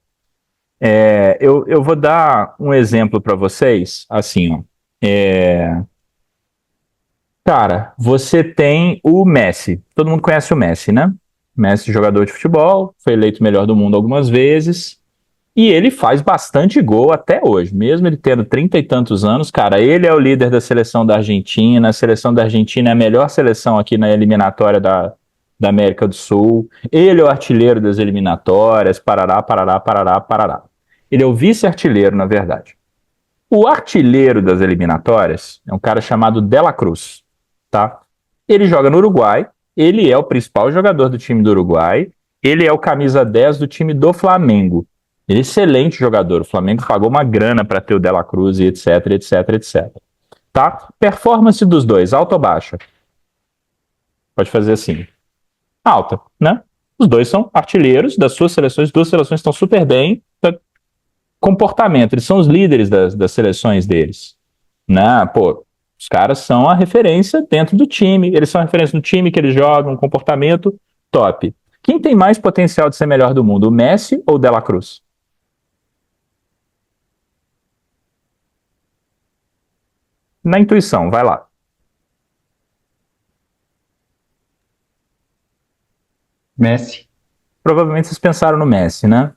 Eu vou dar um exemplo para vocês, assim, ó. Cara, você tem o Messi. Todo mundo conhece o Messi, né? Messi, jogador de futebol, foi eleito melhor do mundo algumas vezes. E ele faz bastante gol até hoje, mesmo ele tendo 30 e tantos anos, cara, ele é o líder da seleção da Argentina, a seleção da Argentina é a melhor seleção aqui na eliminatória da América do Sul, ele é o artilheiro das eliminatórias, parará, parará, parará, parará. Ele é o vice-artilheiro, na verdade. O artilheiro das eliminatórias é um cara chamado De La Cruz, tá? Ele joga no Uruguai, ele é o principal jogador do time do Uruguai, ele é o camisa 10 do time do Flamengo. Ele é excelente jogador. O Flamengo pagou uma grana para ter o De La Cruz e etc, etc, etc. Tá? Performance dos dois, alta ou baixa? Pode fazer assim. Alta, né? Os dois são artilheiros das suas seleções, duas seleções estão super bem. Comportamento, eles são os líderes das seleções deles. Né? Pô, os caras são a referência dentro do time, eles são a referência no time que eles jogam, comportamento top. Quem tem mais potencial de ser melhor do mundo, o Messi ou o De La Cruz? Na intuição, vai lá. Messi. Provavelmente vocês pensaram no Messi, né?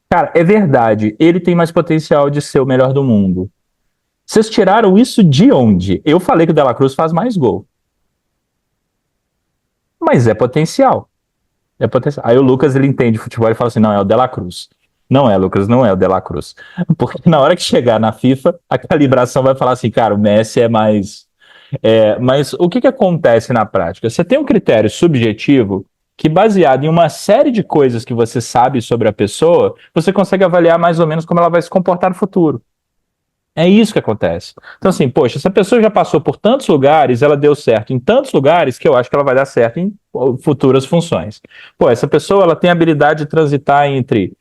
Cara, é verdade, ele tem mais potencial de ser o melhor do mundo. Vocês tiraram isso de onde? Eu falei que o De La Cruz faz mais gol. Mas é potencial. É potencial. Aí o Lucas, ele entende futebol e fala assim, não, é o De La Cruz. Não é, Lucas, não é o De La Cruz. Porque na hora que chegar na FIFA, a calibração vai falar assim, cara, o Messi é mais... mas o que acontece na prática? Você tem um critério subjetivo que, baseado em uma série de coisas que você sabe sobre a pessoa, você consegue avaliar mais ou menos como ela vai se comportar no futuro. É isso que acontece. Então, assim, poxa, essa pessoa já passou por tantos lugares, ela deu certo em tantos lugares que eu acho que ela vai dar certo em futuras funções. Pô, essa pessoa ela tem a habilidade de transitar entre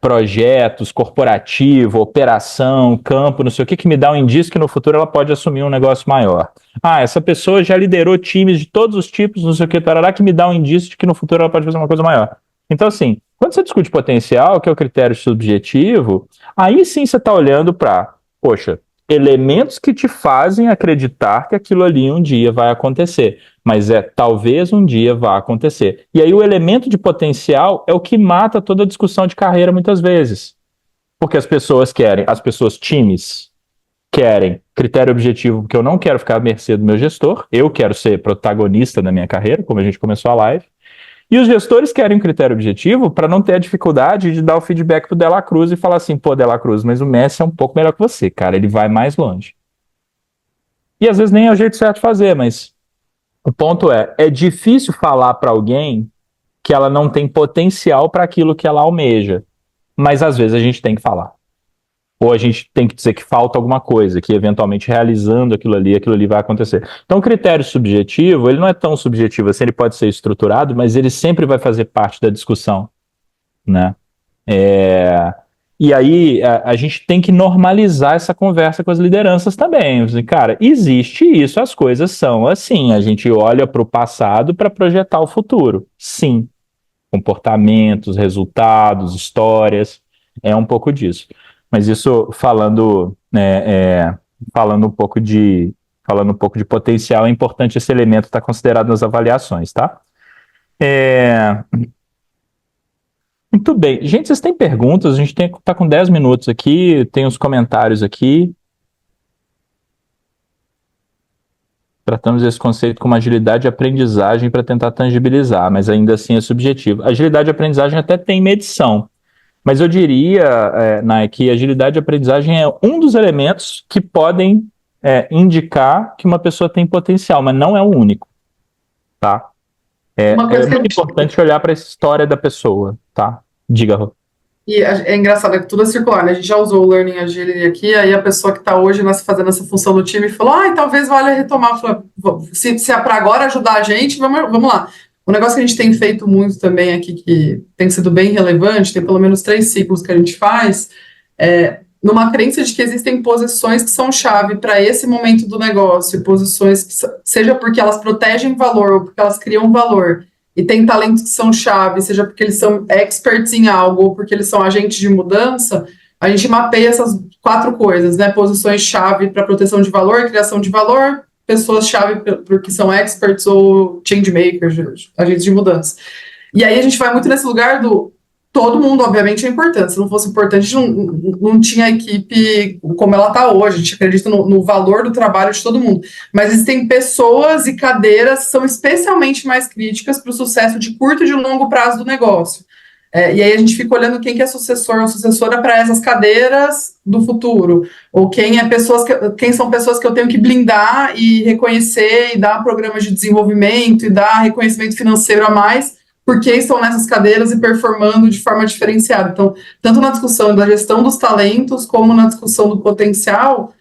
projetos, corporativo, operação, campo, não sei o que me dá um indício que no futuro ela pode assumir um negócio maior. Ah, essa pessoa já liderou times de todos os tipos, não sei o que, tarará, que me dá um indício de que no futuro ela pode fazer uma coisa maior. Então, assim, quando você discute potencial, que é o critério subjetivo, aí sim você está olhando para, poxa, elementos que te fazem acreditar que aquilo ali um dia vai acontecer. Mas talvez um dia vá acontecer. E aí o elemento de potencial é o que mata toda a discussão de carreira muitas vezes. Porque as pessoas querem, as pessoas times querem critério objetivo, porque eu não quero ficar à mercê do meu gestor, eu quero ser protagonista da minha carreira, como a gente começou a live. E os gestores querem um critério objetivo para não ter a dificuldade de dar o feedback pro De La Cruz e falar assim, pô, De La Cruz, mas o Messi é um pouco melhor que você, cara, ele vai mais longe. E às vezes nem é o jeito certo de fazer, mas o ponto é difícil falar para alguém que ela não tem potencial para aquilo que ela almeja, mas às vezes a gente tem que falar. Ou a gente tem que dizer que falta alguma coisa, que eventualmente realizando aquilo ali vai acontecer. Então o critério subjetivo, ele não é tão subjetivo assim, ele pode ser estruturado, mas ele sempre vai fazer parte da discussão, né? E aí a gente tem que normalizar essa conversa com as lideranças também. Assim, cara, existe isso, as coisas são assim, a gente olha para o passado para projetar o futuro. Sim, comportamentos, resultados, histórias, é um pouco disso. Mas isso falando um pouco de potencial, é importante esse elemento estar considerado nas avaliações, tá? Muito bem. Gente, vocês têm perguntas? A gente tá com 10 minutos aqui, tem os comentários aqui. Tratamos esse conceito como agilidade de aprendizagem para tentar tangibilizar, mas ainda assim é subjetivo. Agilidade de aprendizagem até tem medição, mas eu diria, Nike, que agilidade de aprendizagem é um dos elementos que podem indicar que uma pessoa tem potencial, mas não é o único, tá? É muito importante olhar para essa história da pessoa, tá? Diga, Rô. E é engraçado, é que tudo é circular, né? A gente já usou o Learning Agility aqui, aí a pessoa que está hoje fazendo essa função no time falou, talvez valha retomar. Falei, se é para agora ajudar a gente, vamos lá. Um negócio que a gente tem feito muito também aqui, que tem sido bem relevante, tem pelo menos 3 ciclos que a gente faz, numa crença de que existem posições que são chave para esse momento do negócio, posições que, seja porque elas protegem valor ou porque elas criam valor, e tem talentos que são chave, seja porque eles são experts em algo ou porque eles são agentes de mudança, a gente mapeia essas 4 coisas, né? Posições chave para proteção de valor, criação de valor, pessoas chave porque são experts ou change makers, agentes de mudança. E aí a gente vai muito nesse lugar do todo mundo, obviamente, é importante. Se não fosse importante, a gente não tinha a equipe como ela está hoje. A gente acredita no valor do trabalho de todo mundo. Mas existem pessoas e cadeiras que são especialmente mais críticas para o sucesso de curto e de longo prazo do negócio. E aí a gente fica olhando quem que é sucessor ou sucessora para essas cadeiras do futuro, ou quem são pessoas que eu tenho que blindar e reconhecer e dar programas de desenvolvimento e dar reconhecimento financeiro a mais, porque estão nessas cadeiras e performando de forma diferenciada. Então, tanto na discussão da gestão dos talentos, como na discussão do potencial,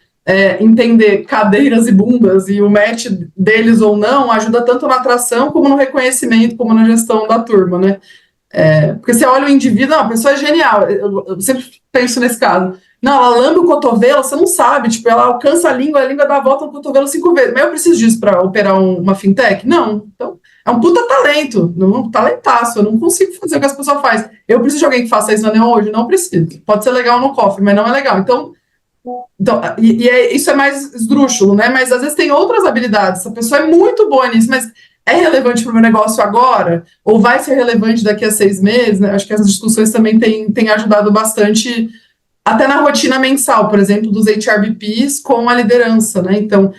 entender cadeiras e bundas e o match deles ou não ajuda tanto na atração, como no reconhecimento, como na gestão da turma, né? Porque você olha o indivíduo, a pessoa é genial, eu sempre penso nesse caso, não, ela lambe o cotovelo, você não sabe, tipo, ela alcança a língua dá a volta no cotovelo 5 vezes, mas eu preciso disso para operar uma fintech? Não, então é um puta talento, um talentaço, eu não consigo fazer o que as pessoas fazem, eu preciso de alguém que faça isso na Neon hoje? Não preciso, pode ser legal no cofre, mas não é legal, então isso é mais esdrúxulo, né, mas às vezes tem outras habilidades, essa pessoa é muito boa nisso, mas é relevante para o meu negócio agora? Ou vai ser relevante daqui a 6 meses? Né? Acho que essas discussões também têm ajudado bastante, até na rotina mensal, por exemplo, dos HRBPs com a liderança, né? Então,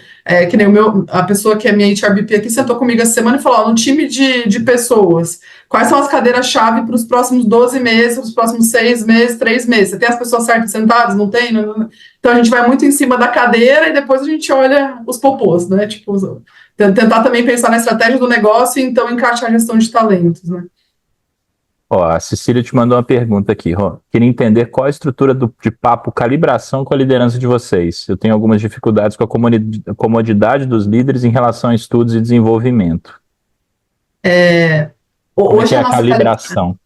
que nem a pessoa que é minha HRBP aqui sentou comigo essa semana e falou, no time de pessoas, quais são as cadeiras-chave para os próximos 12 meses, para os próximos 6 meses, 3 meses? Você tem as pessoas certas sentadas? Não tem? Não. Então, a gente vai muito em cima da cadeira e depois a gente olha os popôs, né? Tipo, tentar também pensar na estratégia do negócio e então encaixar a gestão de talentos, né? Ó, a Cecília te mandou uma pergunta aqui, ó. Queria entender qual a estrutura de papo calibração com a liderança de vocês. Eu tenho algumas dificuldades com a comodidade dos líderes em relação a estudos e desenvolvimento. Hoje é a calibração?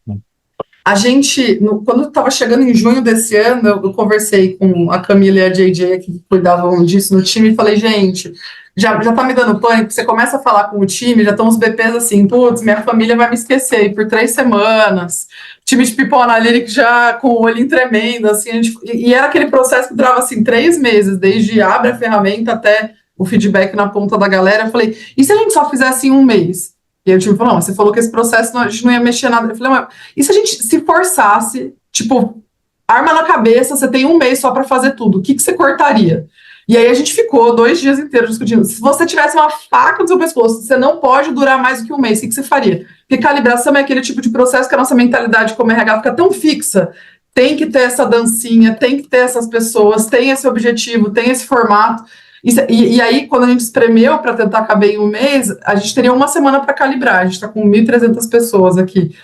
A gente, quando estava chegando em junho desse ano, eu conversei com a Camila e a JJ que cuidavam disso no time e falei, gente, já tá me dando pânico, você começa a falar com o time, já estão os BPs assim, putz, minha família vai me esquecer por 3 semanas, time de People Analytics já com o olho tremendo, assim, e era aquele processo que durava assim 3 meses, desde abre a ferramenta até o feedback na ponta da galera. Eu falei, e se a gente só fizesse em 1 mês? E aí o time falou, não, você falou que esse processo a gente não ia mexer nada. Eu falei, mas e se a gente se forçasse, tipo, arma na cabeça, você tem 1 mês só para fazer tudo, o que você cortaria? E aí a gente ficou 2 dias inteiros discutindo. Se você tivesse uma faca no seu pescoço, você não pode durar mais do que 1 mês, o que você faria? Porque calibração é aquele tipo de processo que a nossa mentalidade como RH fica tão fixa, tem que ter essa dancinha, tem que ter essas pessoas, tem esse objetivo, tem esse formato. E aí, quando a gente espremeu para tentar caber em 1 mês, a gente teria 1 semana para calibrar. A gente está com 1.300 pessoas aqui.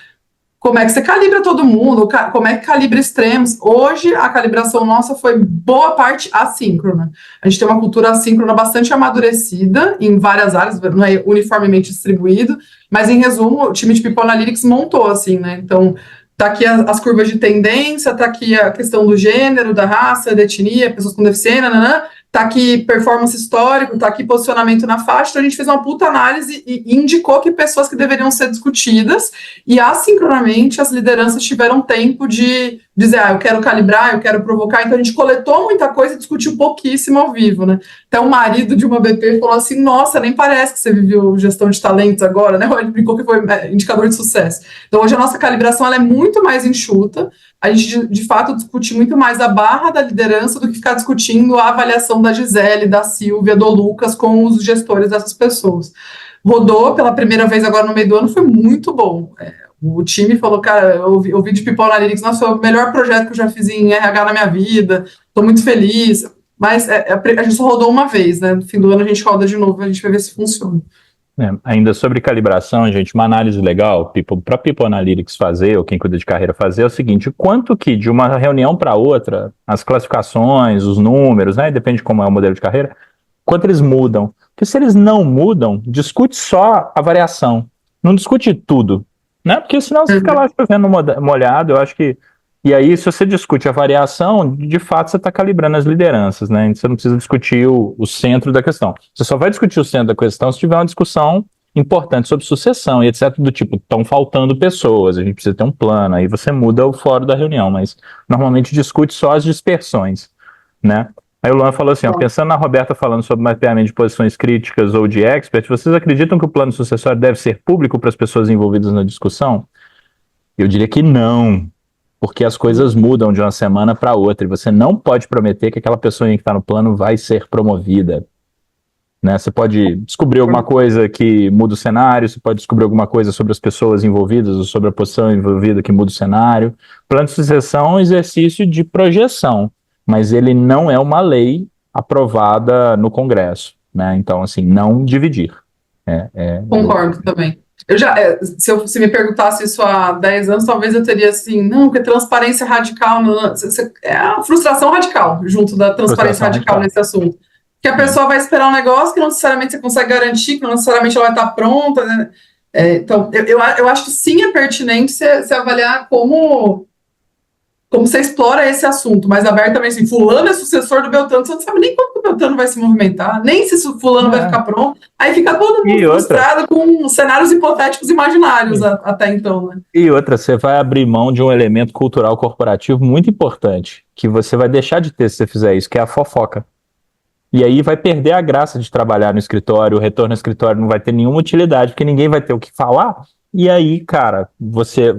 Como é que você calibra todo mundo? Como é que calibra extremos? Hoje, a calibração nossa foi boa parte assíncrona. A gente tem uma cultura assíncrona bastante amadurecida em várias áreas, não é uniformemente distribuído, mas, em resumo, o time de People Analytics montou, assim, né? Então, tá aqui as curvas de tendência, tá aqui a questão do gênero, da raça, da etnia, pessoas com deficiência, tá aqui performance histórico, tá aqui posicionamento na faixa. Então a gente fez uma puta análise e indicou que pessoas que deveriam ser discutidas, e assincronamente as lideranças tiveram tempo de dizer, eu quero calibrar, eu quero provocar. Então a gente coletou muita coisa e discutiu pouquíssimo ao vivo, né? Até o marido de uma BP falou assim, nossa, nem parece que você viveu gestão de talentos agora, né? Ele brincou que foi indicador de sucesso. Então hoje a nossa calibração ela é muito mais enxuta. A gente, de fato, discute muito mais a barra da liderança do que ficar discutindo a avaliação da Gisele, da Silvia, do Lucas com os gestores dessas pessoas. Rodou pela primeira vez agora no meio do ano, foi muito bom. O time falou, cara, eu ouvi de People Analytics, nossa, foi o melhor projeto que eu já fiz em RH na minha vida, estou muito feliz. Mas a gente só rodou 1 vez, né? No fim do ano a gente roda de novo, a gente vai ver se funciona. Ainda sobre calibração, gente, uma análise legal para People Analytics fazer, ou quem cuida de carreira fazer, é o seguinte: quanto que de uma reunião para outra, as classificações, os números, né, depende de como é o modelo de carreira, quanto eles mudam. Porque se eles não mudam, discute só a variação. não discute tudo, né? Porque senão você fica lá chovendo molhado, eu acho que... E aí, se você discute a variação, de fato você está calibrando as lideranças, né? Você não precisa discutir o centro da questão. Você só vai discutir o centro da questão se tiver uma discussão importante sobre sucessão e etc. Do tipo, estão faltando pessoas, a gente precisa ter um plano, aí você muda o fórum da reunião, mas normalmente discute só as dispersões, né? Aí o Luan falou assim, ó, pensando na Roberta falando sobre mapeamento de posições críticas ou de expert, vocês acreditam que o plano sucessório deve ser público para as pessoas envolvidas na discussão? Eu diria que não, porque as coisas mudam de uma semana para outra e você não pode prometer que aquela pessoa que está no plano vai ser promovida. Né? Você pode descobrir alguma coisa que muda o cenário, você pode descobrir alguma coisa sobre as pessoas envolvidas ou sobre a posição envolvida que muda o cenário. Plano de sucessão é um exercício de projeção, mas ele não é uma lei aprovada no Congresso, né? Então, assim, não dividir. Concordo também. Se me perguntasse isso há 10 anos, talvez eu teria assim, não, porque transparência radical, é a frustração radical junto da transparência radical nesse assunto. Que a pessoa vai esperar um negócio que não necessariamente você consegue garantir, que não necessariamente ela vai estar pronta, né? Então, eu acho que sim é pertinente você avaliar como você explora esse assunto, mas abertamente assim, fulano é sucessor do Beltrano, você não sabe nem quando o Beltrano vai se movimentar, nem se o fulano vai ficar pronto, aí fica todo mundo frustrado com cenários hipotéticos imaginários até então, né? E outra, você vai abrir mão de um elemento cultural corporativo muito importante, que você vai deixar de ter se você fizer isso, que é a fofoca. E aí vai perder a graça de trabalhar no escritório, o retorno ao escritório não vai ter nenhuma utilidade, porque ninguém vai ter o que falar. E aí, cara, você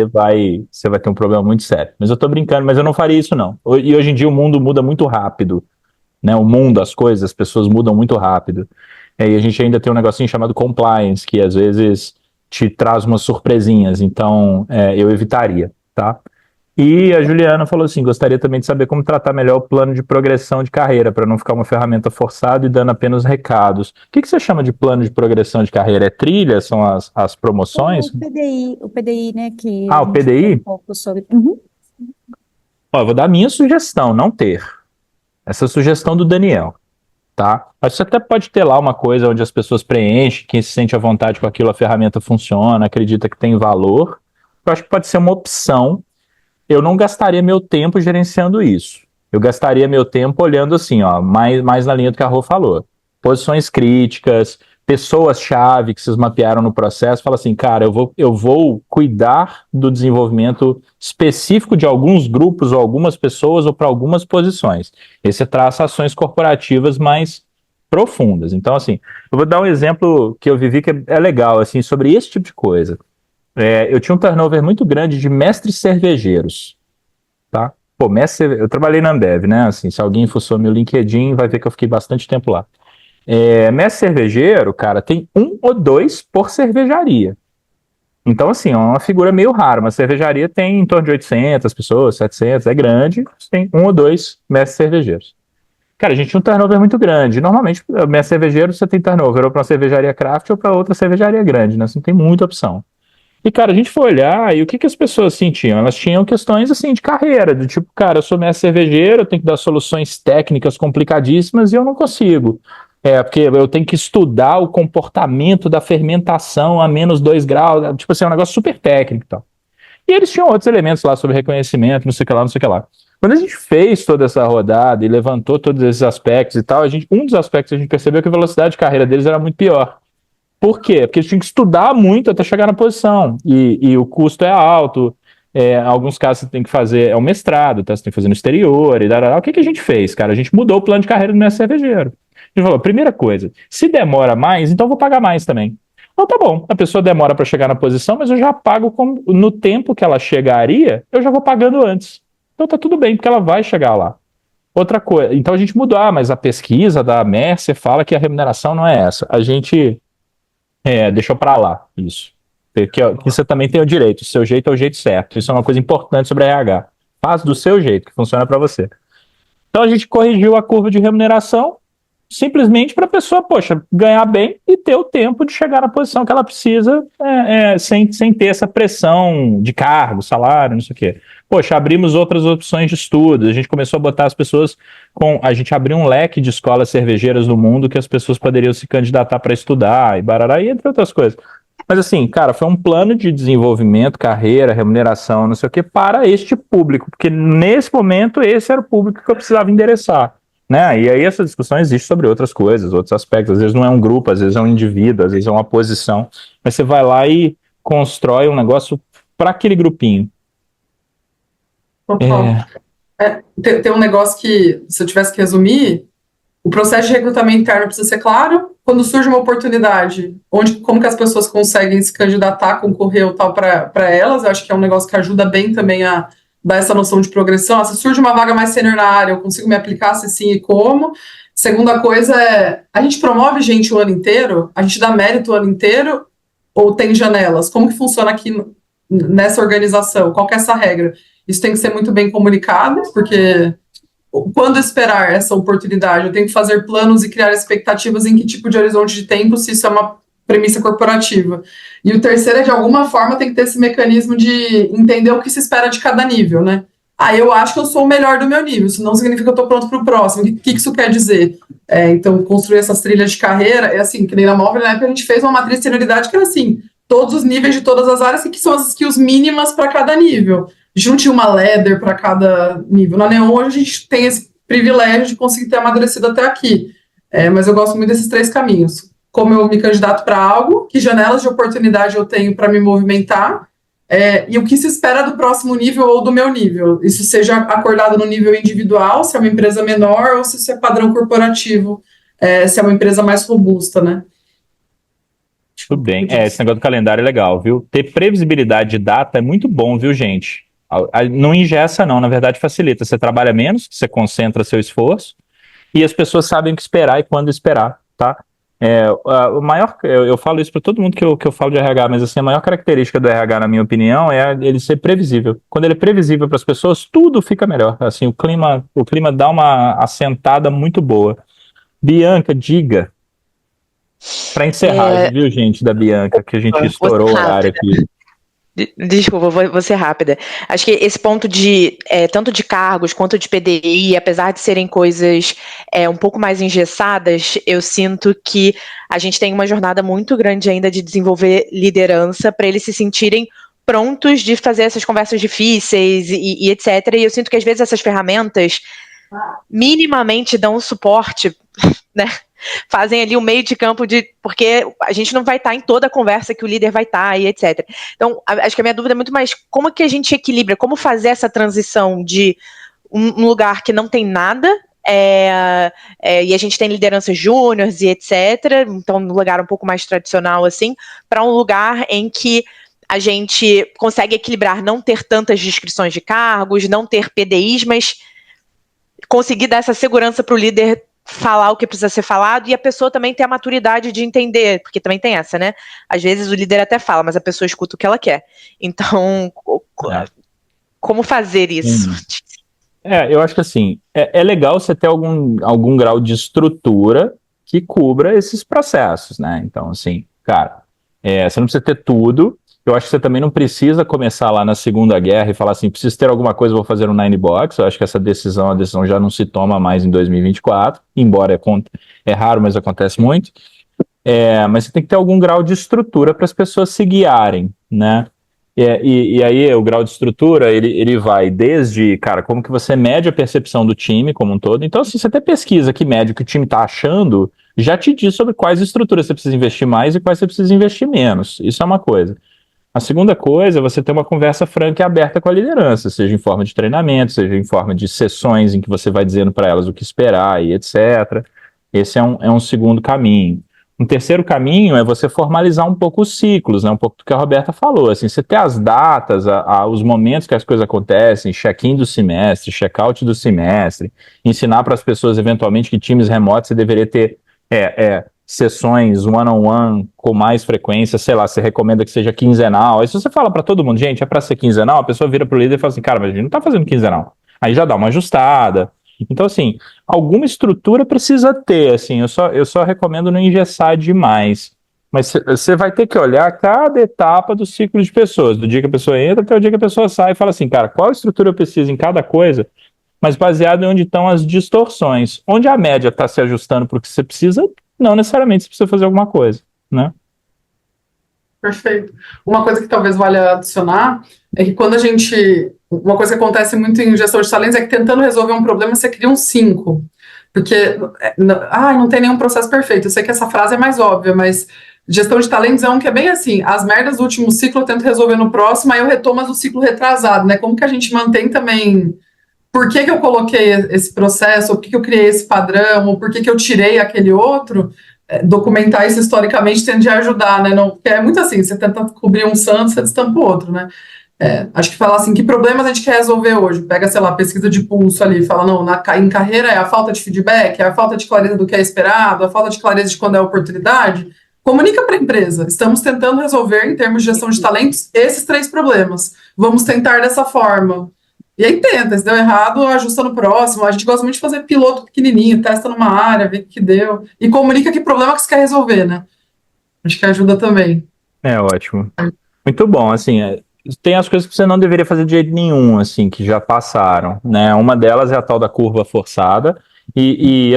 vai ter um problema muito sério. Mas eu tô brincando, mas eu não faria isso, não. E hoje em dia o mundo muda muito rápido, né? O mundo, as coisas, as pessoas mudam muito rápido. E aí a gente ainda tem um negocinho chamado compliance, que às vezes te traz umas surpresinhas. Então, eu evitaria, tá? E a Juliana falou assim, gostaria também de saber como tratar melhor o plano de progressão de carreira, para não ficar uma ferramenta forçada e dando apenas recados. O que você chama de plano de progressão de carreira? É trilha? São as promoções? O PDI, né? Que o PDI? Um pouco sobre... Ó, eu vou dar a minha sugestão, não ter. Essa sugestão do Daniel, tá? Mas você até pode ter lá uma coisa onde as pessoas preenchem, quem se sente à vontade com aquilo, a ferramenta funciona, acredita que tem valor. Eu acho que pode ser uma opção. Eu não gastaria meu tempo gerenciando isso. Eu gastaria meu tempo olhando assim, ó, mais na linha do que a Rô falou. Posições críticas, pessoas-chave que vocês mapearam no processo, fala assim, cara, eu vou cuidar do desenvolvimento específico de alguns grupos ou algumas pessoas ou para algumas posições. Esse traça ações corporativas mais profundas. Então, assim, eu vou dar um exemplo que eu vivi que é legal, assim, sobre esse tipo de coisa. Eu tinha um turnover muito grande de mestres cervejeiros, tá? Pô, eu trabalhei na Ambev, né? Assim, se alguém fuçou meu LinkedIn, vai ver que eu fiquei bastante tempo lá. Mestre cervejeiro, cara, tem 1 ou 2 por cervejaria. Então, assim, é uma figura meio rara. Uma cervejaria tem em torno de 800 pessoas, 700, é grande. Tem 1 ou 2 mestres cervejeiros. Cara, a gente tinha um turnover muito grande. Normalmente, mestre cervejeiro, você tem turnover ou para uma cervejaria craft ou para outra cervejaria grande, né? Você não tem muita opção. E, cara, a gente foi olhar e o que as pessoas sentiam? Elas tinham questões, assim, de carreira, do tipo, cara, eu sou mestre cervejeiro, eu tenho que dar soluções técnicas complicadíssimas e eu não consigo. Porque eu tenho que estudar o comportamento da fermentação a menos 2 graus, tipo assim, é um negócio super técnico e tal. E eles tinham outros elementos lá sobre reconhecimento, não sei o que lá, não sei o que lá. Quando a gente fez toda essa rodada e levantou todos esses aspectos e tal, um dos aspectos que a gente percebeu que a velocidade de carreira deles era muito pior. Por quê? Porque eles tinham que estudar muito até chegar na posição, e o custo é alto, em alguns casos você tem que fazer, um mestrado, tá? Você tem que fazer no exterior, o que a gente fez, cara? A gente mudou o plano de carreira do mestre cervejeiro. A gente falou, primeira coisa, se demora mais, então eu vou pagar mais também. Então tá bom, a pessoa demora para chegar na posição, mas eu já pago no tempo que ela chegaria, eu já vou pagando antes. Então tá tudo bem, porque ela vai chegar lá. Outra coisa, então a gente mudou, mas a pesquisa da Mercer fala que a remuneração não é essa. A gente... deixa pra lá, isso. Porque você também tem o direito, o seu jeito é o jeito certo. Isso é uma coisa importante sobre a RH. Faz do seu jeito, que funciona para você. Então a gente corrigiu a curva de remuneração simplesmente para a pessoa, poxa, ganhar bem e ter o tempo de chegar na posição que ela precisa sem ter essa pressão de cargo, salário, não sei o quê. Poxa, abrimos outras opções de estudo, a gente começou a botar as pessoas a gente abriu um leque de escolas cervejeiras no mundo que as pessoas poderiam se candidatar para estudar e barará, e entre outras coisas. Mas assim, cara, foi um plano de desenvolvimento, carreira, remuneração, não sei o que, para este público, porque nesse momento esse era o público que eu precisava endereçar, né? E aí essa discussão existe sobre outras coisas, outros aspectos. Às vezes não é um grupo, às vezes é um indivíduo, às vezes é uma posição. Mas você vai lá e constrói um negócio para aquele grupinho. Total. Tem um negócio que, se eu tivesse que resumir, o processo de recrutamento interno precisa ser claro. Quando surge uma oportunidade, como que as pessoas conseguem se candidatar, concorrer ou tal para elas, eu acho que é um negócio que ajuda bem também a dar essa noção de progressão. Se surge uma vaga mais sênior na área, eu consigo me aplicar, se sim e como. Segunda coisa é, a gente promove gente o ano inteiro? A gente dá mérito o ano inteiro? Ou tem janelas? Como que funciona aqui nessa organização? Qual que é essa regra? Isso tem que ser muito bem comunicado, porque quando esperar essa oportunidade? Eu tenho que fazer planos e criar expectativas em que tipo de horizonte de tempo, se isso é uma premissa corporativa. E o terceiro é, de alguma forma, tem que ter esse mecanismo de entender o que se espera de cada nível, né? Eu acho que eu sou o melhor do meu nível, isso não significa que eu estou pronto para o próximo. O que isso quer dizer? Então, construir essas trilhas de carreira, é assim, que nem na Móvel, na época a gente fez uma matriz de senioridade que era assim, todos os níveis de todas as áreas, que são as skills mínimas para cada nível. A gente não tinha uma ladder para cada nível. Na Neon, hoje a gente tem esse privilégio de conseguir ter amadurecido até aqui. Mas eu gosto muito desses 3 caminhos. Como eu me candidato para algo, que janelas de oportunidade eu tenho para me movimentar, e o que se espera do próximo nível ou do meu nível. Isso seja acordado no nível individual, se é uma empresa menor, ou se isso é padrão corporativo, se é uma empresa mais robusta, né? Tudo bem. Esse negócio do calendário é legal, viu? Ter previsibilidade de data é muito bom, viu, gente? Não engessa, não. Na verdade, facilita. Você trabalha menos, você concentra seu esforço e as pessoas sabem o que esperar e quando esperar, tá? O maior, eu falo isso para todo mundo que eu falo de RH, mas assim, a maior característica do RH, na minha opinião, é ele ser previsível. Quando ele é previsível para as pessoas, tudo fica melhor. Assim, o clima dá uma assentada muito boa. Bianca, diga. Para encerrar, viu, gente, da Bianca, que a gente estourou o horário aqui. Desculpa, vou ser rápida. Acho que esse ponto de tanto de cargos quanto de PDI, apesar de serem coisas um pouco mais engessadas, eu sinto que a gente tem uma jornada muito grande ainda de desenvolver liderança para eles se sentirem prontos de fazer essas conversas difíceis e etc. E eu sinto que às vezes essas ferramentas minimamente dão suporte, né? Fazem ali o meio de campo porque a gente não vai estar em toda a conversa que o líder vai estar e etc. Então, acho que a minha dúvida é muito mais como é que a gente equilibra, como fazer essa transição de um lugar que não tem nada, e a gente tem lideranças júniores e etc. Então, um lugar um pouco mais tradicional assim, para um lugar em que a gente consegue equilibrar, não ter tantas descrições de cargos, não ter PDIs, mas conseguir dar essa segurança para o líder falar o que precisa ser falado e a pessoa também ter a maturidade de entender, porque também tem essa, né? Às vezes o líder até fala, mas a pessoa escuta o que ela quer. Então, como fazer isso? Eu acho que assim, é legal você ter algum grau de estrutura que cubra esses processos, né? Então, assim, cara, você não precisa ter tudo. Eu acho que você também não precisa começar lá na Segunda Guerra e falar assim, preciso ter alguma coisa, vou fazer um 9-box. Eu acho que a decisão já não se toma mais em 2024, embora é raro, mas acontece muito. Mas você tem que ter algum grau de estrutura para as pessoas se guiarem, né? E aí o grau de estrutura, ele vai desde, cara, como que você mede a percepção do time como um todo. Então, assim, você até pesquisa que mede o que o time está achando, já te diz sobre quais estruturas você precisa investir mais e quais você precisa investir menos. Isso é uma coisa. A segunda coisa é você ter uma conversa franca e aberta com a liderança, seja em forma de treinamento, seja em forma de sessões em que você vai dizendo para elas o que esperar e etc. Esse é um segundo caminho. Um terceiro caminho é você formalizar um pouco os ciclos, né? Um pouco do que a Roberta falou. Assim, você ter as datas, os momentos que as coisas acontecem, check-in do semestre, check-out do semestre, ensinar para as pessoas, eventualmente, que times remotos você deveria ter sessões one-on-one com mais frequência, sei lá, você recomenda que seja quinzenal. Aí se você fala para todo mundo, gente, é para ser quinzenal, a pessoa vira pro líder e fala assim, cara, mas a gente não tá fazendo quinzenal. Aí já dá uma ajustada. Então, assim, alguma estrutura precisa ter, assim, eu só recomendo não engessar demais. Mas você vai ter que olhar cada etapa do ciclo de pessoas, do dia que a pessoa entra até o dia que a pessoa sai e fala assim, cara, qual estrutura eu preciso em cada coisa, mas baseado em onde estão as distorções. Onde a média está se ajustando para o que você precisa, não necessariamente você precisa fazer alguma coisa, né? Perfeito. Uma coisa que talvez valha adicionar é que quando a gente. Uma coisa que acontece muito em gestão de talentos é que tentando resolver um problema, você cria um 5. Porque não tem nenhum processo perfeito. Eu sei que essa frase é mais óbvia, mas gestão de talentos é um que é bem assim: as merdas do último ciclo eu tento resolver no próximo, aí eu retomo as do ciclo retrasado, né? Como que a gente mantém também. Por que que eu coloquei esse processo, ou por que que eu criei esse padrão, ou por que que eu tirei aquele outro, documentar isso historicamente tende a ajudar, né? Não, porque é muito assim, você tenta cobrir um santo, você destampa o outro, né? Acho que falar assim, que problemas a gente quer resolver hoje? Pega, sei lá, pesquisa de pulso ali, fala, não, em carreira é a falta de feedback, é a falta de clareza do que é esperado, a falta de clareza de quando é a oportunidade. Comunica para a empresa. Estamos tentando resolver, em termos de gestão de talentos, esses 3 problemas. Vamos tentar dessa forma. E aí tenta, se deu errado, ajusta no próximo. A gente gosta muito de fazer piloto pequenininho, testa numa área, vê o que deu. E comunica que problema que você quer resolver, né? Acho que ajuda também. É ótimo. Muito bom, assim, tem as coisas que você não deveria fazer de jeito nenhum, assim, que já passaram, né? Uma delas é a tal da curva forçada,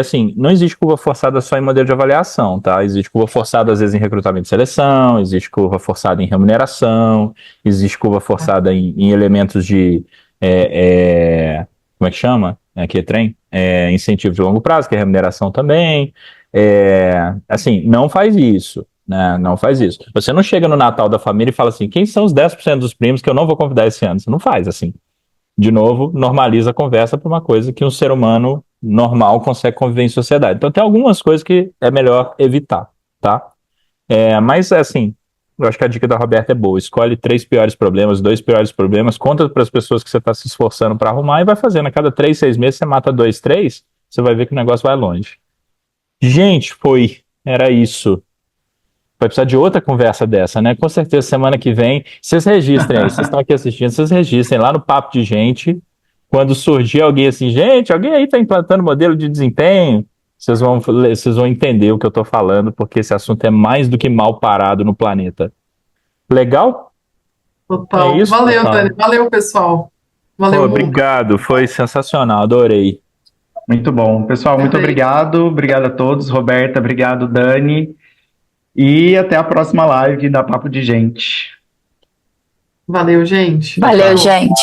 assim, não existe curva forçada só em modelo de avaliação, tá? Existe curva forçada, às vezes, em recrutamento e seleção, existe curva forçada em remuneração, existe curva forçada em elementos de, como é que chama? Aqui é trem? Incentivo de longo prazo, que é remuneração também. Assim, não faz isso. Né, não faz isso. Você não chega no Natal da família e fala assim: quem são os 10% dos primos que eu não vou convidar esse ano? Você não faz assim. De novo, normaliza a conversa para uma coisa que um ser humano normal consegue conviver em sociedade. Então, tem algumas coisas que é melhor evitar, tá? Mas, assim, eu acho que a dica da Roberta é boa. Escolhe 3 piores problemas, 2 piores problemas, conta para as pessoas que você está se esforçando para arrumar e vai fazendo. A cada 3, 6 meses você mata 2, 3, você vai ver que o negócio vai longe. Gente, era isso. Vai precisar de outra conversa dessa, né? Com certeza, semana que vem, vocês registrem aí, vocês estão aqui assistindo, vocês registrem lá no Papo de Gente, quando surgir alguém assim, gente, alguém aí está implantando modelo de desempenho, vocês vão entender o que eu estou falando, porque esse assunto é mais do que mal parado no planeta. Legal? Total. É isso, Valeu, pessoal? Dani. Valeu, pessoal. Valeu, Pô, Muca. obrigado, foi sensacional, adorei. Muito bom. Pessoal, muito obrigado. Obrigado a todos. Roberta, obrigado, Dani. E até a próxima live da Papo de Gente. Valeu, gente. Valeu, Tchau. gente.